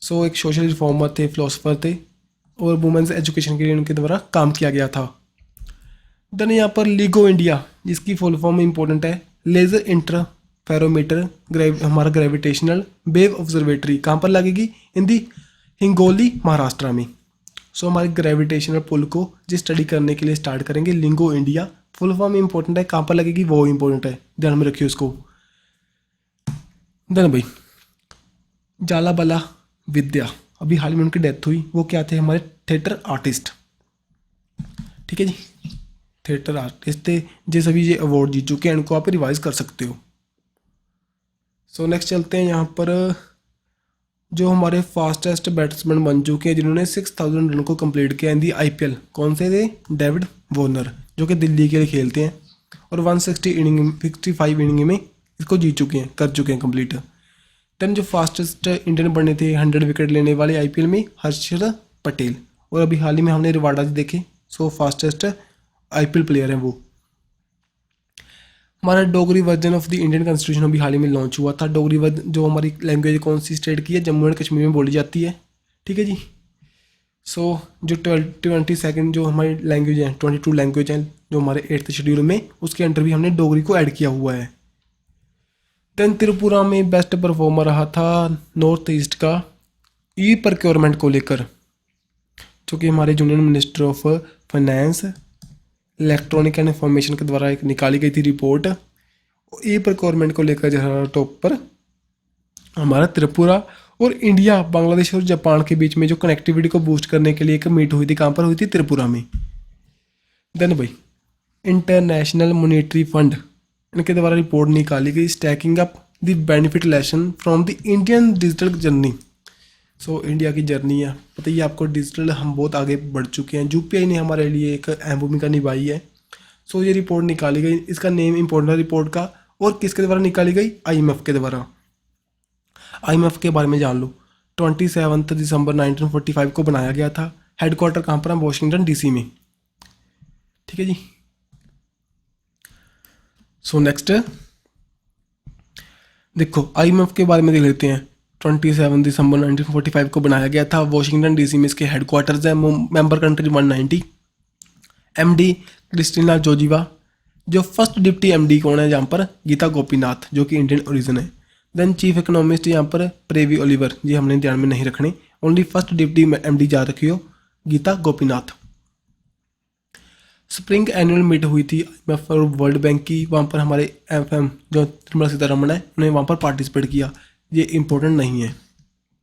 सो एक सोशल रिफॉर्मर थे, फिलोसफर थे, और वुमेन्स एजुकेशन के लिए उनके द्वारा काम किया गया था। देन यहाँ पर लीगो इंडिया जिसकी फुल फॉर्म इंपॉर्टेंट है लेजर इंटरफेरोमीटर हमारा ग्रेविटेशनल वेव ऑब्जर्वेटरी कहाँ पर लगेगी? इन दी हिंगोली, महाराष्ट्र में। सो हमारे ग्रेविटेशनल पुल को जी स्टडी करने के लिए स्टार्ट करेंगे। लिंगो इंडिया फुल फॉर्म इंपॉर्टेंट है, कहाँ पर लगेगी वो इंपॉर्टेंट है, ध्यान में रखिए उसको। देन भाई जालाबला विद्या, अभी हाल में उनकी डेथ हुई, वो क्या थे? हमारे थिएटर आर्टिस्ट। ठीक है जी, थिएटर आर्टिस्ट थे ये सभी, ये अवार्ड जीत चुके हैं, इनको आप रिवाइज कर सकते हो। सो नेक्स्ट चलते हैं यहाँ पर, जो हमारे फास्टेस्ट बैट्समैन बन चुके हैं जिन्होंने 6000 रन को कंप्लीट किया इन दी आईपीएल, कौन से थे? डेविड वॉर्नर, जो कि दिल्ली के लिए खेलते हैं और 65 इनिंग में इसको जीत चुके हैं, कर चुके हैं कंप्लीट। देन जो फास्टेस्ट इंडियन बने थे 100 विकेट लेने वाले आईपीएल में, हर्षद पटेल, और अभी हाल ही में हमने रिवार्डा देखे, सो फास्टेस्ट आईपीएल प्लेयर हैं वो। हमारा Dogri version of the Indian constitution अभी हाल ही में लॉन्च हुआ था। डोगरी जो हमारी लैंग्वेज कौन सी स्टेट की है? जम्मू एंड कश्मीर में बोली जाती है। ठीक है जी। सो जो 22 जो हमारी लैंग्वेज है, 22 लैंग्वेज हैं जो हमारे 8th शेड्यूल में, उसके अंडर भी हमने डोगरी को ऐड किया हुआ है। देन त्रिपुरा में बेस्ट परफॉर्मर रहा था नॉर्थ ईस्ट का ई प्रोक्योरमेंट को लेकर, जो कि हमारे union minister of finance electronic and information के द्वारा एक निकाली गई थी रिपोर्ट। ई प्रोक्योरमेंट को लेकर जो टॉप पर हमारा त्रिपुरा, और इंडिया, बांग्लादेश और जापान के बीच में जो कनेक्टिविटी को बूस्ट करने के लिए एक मीट हुई थी, कहाँ पर हुई थी? त्रिपुरा में। देन भाई इंटरनेशनल मॉनेटरी फंड, इनके द्वारा रिपोर्ट निकाली गई, stacking up the benefit lesson from the Indian digital journey. So India की जर्नी है, पता ही आपको, डिजिटल हम बहुत आगे बढ़ चुके हैं, यूपीआई ने हमारे लिए एक अहम भूमिका निभाई है। सो ये रिपोर्ट निकाली गई, इसका नेम इम्पोर्टेंट रिपोर्ट का, और किसके द्वारा निकाली गई? आईएमएफ के द्वारा। आईएमएफ के बारे में जान लो। 27 दिसंबर 1945 को बनाया गया था। हेडक्वार्टर कहाँ पर है? वॉशिंगटन डीसी में। ठीक है जी। सो नेक्स्ट देखो आईएमएफ के बारे में देख लेते हैं। 27 दिसंबर 1945 को बनाया गया था, वॉशिंगटन डीसी में इसके हेडक्वार्टर्स हैं। Member country 190। MD Kristalina Georgieva. जो फर्स्ट डिप्टी एमडी कौन है यहाँ पर? गीता गोपीनाथ, जो कि इंडियन ओरिजिन है। देन चीफ इकोनॉमिस्ट यहाँ पर प्रेवी ओलिवर, ये हमने ध्यान में नहीं रखने, ओनली फर्स्ट डिप्टी एमडी जा रखी हो, Gita Gopinath. Spring annual meet हुई थी IMF और वर्ल्ड बैंक की, वहाँ पर हमारे FM जो निर्मला सीतारमण है उन्होंने वहाँ पर पार्टिसिपेट किया, ये इम्पोर्टेंट नहीं है।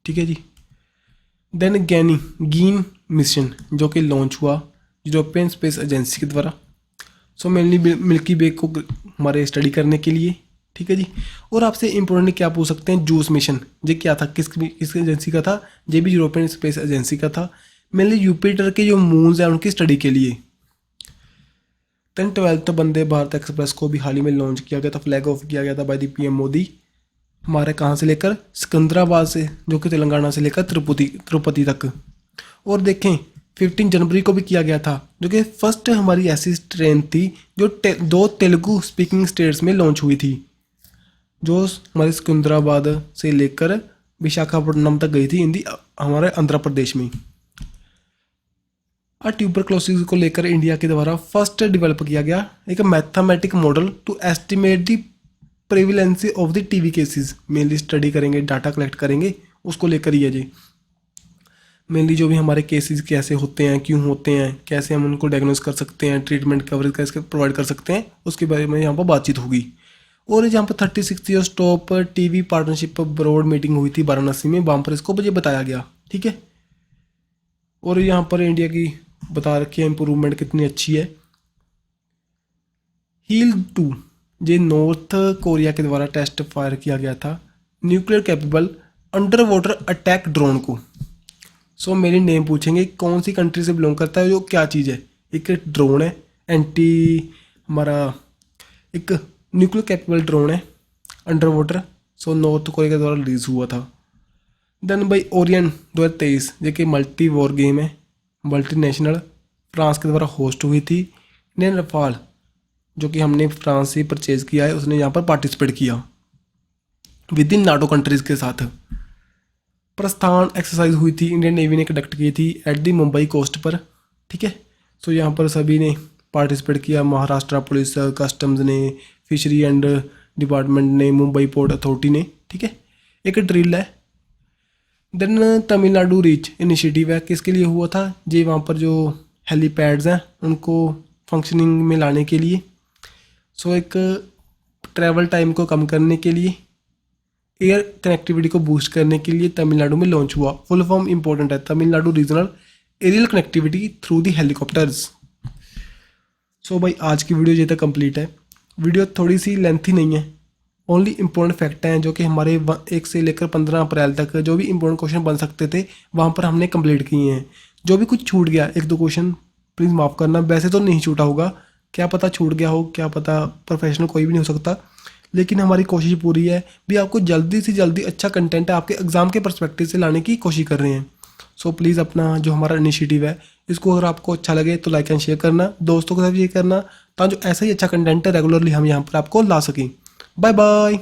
ठीक है जी। देन गीन मिशन जो कि लॉन्च हुआ यूरोपियन स्पेस एजेंसी के द्वारा। सो मेनली मिल्की वे को हमारे स्टडी करने के लिए। ठीक है जी। और आपसे इम्पोर्टेंट क्या पूछ सकते हैं? जूस मिशन, ये क्या था? किस एजेंसी का था? ये भी यूरोपियन स्पेस एजेंसी का था, मेनली यूपिटर के जो मून्स हैं उनकी स्टडी के लिए। Then 12th Vande Bharat express को भी हाल ही में लॉन्च किया गया था, फ्लैग ऑफ किया गया था बाय द PM मोदी। हमारे कहाँ से लेकर? सिकंदराबाद से, जो कि तेलंगाना से लेकर तिरुपति तक। और देखें 15 जनवरी को भी किया गया था, जो कि फर्स्ट हमारी ऐसी ट्रेन थी जो 2 तेलुगु स्पीकिंग स्टेट्स में लॉन्च हुई थी, जो हमारे सिकंदराबाद से लेकर विशाखापट्टनम तक गई थी हमारे आंध्र प्रदेश में। ट्यूबरक्लोसिस को लेकर इंडिया के द्वारा फर्स्ट डेवलप किया गया एक mathematic model to estimate the prevalency of the TB cases. Mainly study करेंगे, डाटा कलेक्ट करेंगे, उसको लेकर ही है जी। मेनली जो भी हमारे केसेस कैसे होते हैं, क्यों होते हैं, कैसे हम उनको डायग्नोस कर सकते हैं, ट्रीटमेंट कवरेज कैसे प्रोवाइड कर सकते हैं, उसके बारे में यहाँ पर बातचीत होगी। और यहाँ पर 36 year stop TV partnership board meeting हुई थी वाराणसी में, वहाँ पर इसको मुझे बताया गया। ठीक है। और यहाँ पर इंडिया की बता रखी है इम्प्रूवमेंट कितनी अच्छी है। हील 2 ये नॉर्थ कोरिया के द्वारा टेस्ट फायर किया गया था nuclear capable under water attack drone को। सो मेरी नेम पूछेंगे कौन सी कंट्री से बिलोंग करता है, जो क्या चीज़ है? एक ड्रोन है, हमारा एक न्यूक्लियर कैपेबल ड्रोन है under water. So north Korea के द्वारा रिलीज हुआ था। देन बाई ओरियन 2023 जो कि मल्टी वॉर गेम है, मल्टीनेशनल, फ्रांस के द्वारा होस्ट हुई थी। इंडियन रफाल जो कि हमने फ्रांस से परचेज किया है, उसने यहाँ पर पार्टिसिपेट किया विद इन नाटो कंट्रीज़ के साथ। प्रस्थान एक्सरसाइज हुई थी, इंडियन नेवी ने कंडक्ट की थी एट दी मुंबई कोस्ट पर। ठीक है। सो यहाँ पर सभी ने पार्टिसिपेट किया, महाराष्ट्र पुलिस, कस्टम्स ने, फिशरी एंड डिपार्टमेंट ने, मुंबई पोर्ट अथॉरिटी ने। ठीक है। एक ड्रिल है। देन तमिलनाडु रीच इनिशिएटिव है, किसके लिए हुआ था? जी वहाँ पर जो हेलीपैड्स हैं उनको फंक्शनिंग में लाने के लिए। सो एक ट्रैवल टाइम को कम करने के लिए, एयर कनेक्टिविटी को बूस्ट करने के लिए तमिलनाडु में लॉन्च हुआ। फुल फॉर्म इंपॉर्टेंट है, Tamil Nadu regional aerial connectivity through the helicopters. So भाई आज की वीडियो ये तक कंप्लीट है। वीडियो थोड़ी सी लेंथी नहीं है, ओनली इंपॉर्टेंट फैक्ट हैं जो कि हमारे 1 से लेकर 15 अप्रैल तक जो भी इंपॉर्टेंट क्वेश्चन बन सकते थे वहाँ पर हमने कंप्लीट किए हैं। जो भी कुछ छूट गया 1-2 क्वेश्चन प्लीज़ माफ़ करना, वैसे तो नहीं छूटा होगा, क्या पता छूट गया हो, क्या पता, प्रोफेशनल कोई भी नहीं हो सकता, लेकिन हमारी कोशिश पूरी है भी आपको जल्दी से जल्दी अच्छा कंटेंट आपके एग्ज़ाम के पर्सपेक्टिव से लाने की कोशिश कर रहे हैं। सो प्लीज़ अपना जो हमारा इनिशिएटिव है इसको अगर आपको अच्छा लगे तो लाइक एंड शेयर करना, दोस्तों के साथ ये करना, ताकि जो ऐसा ही अच्छा कंटेंट है रेगुलरली हम यहाँ पर आपको ला सकें। Bye bye.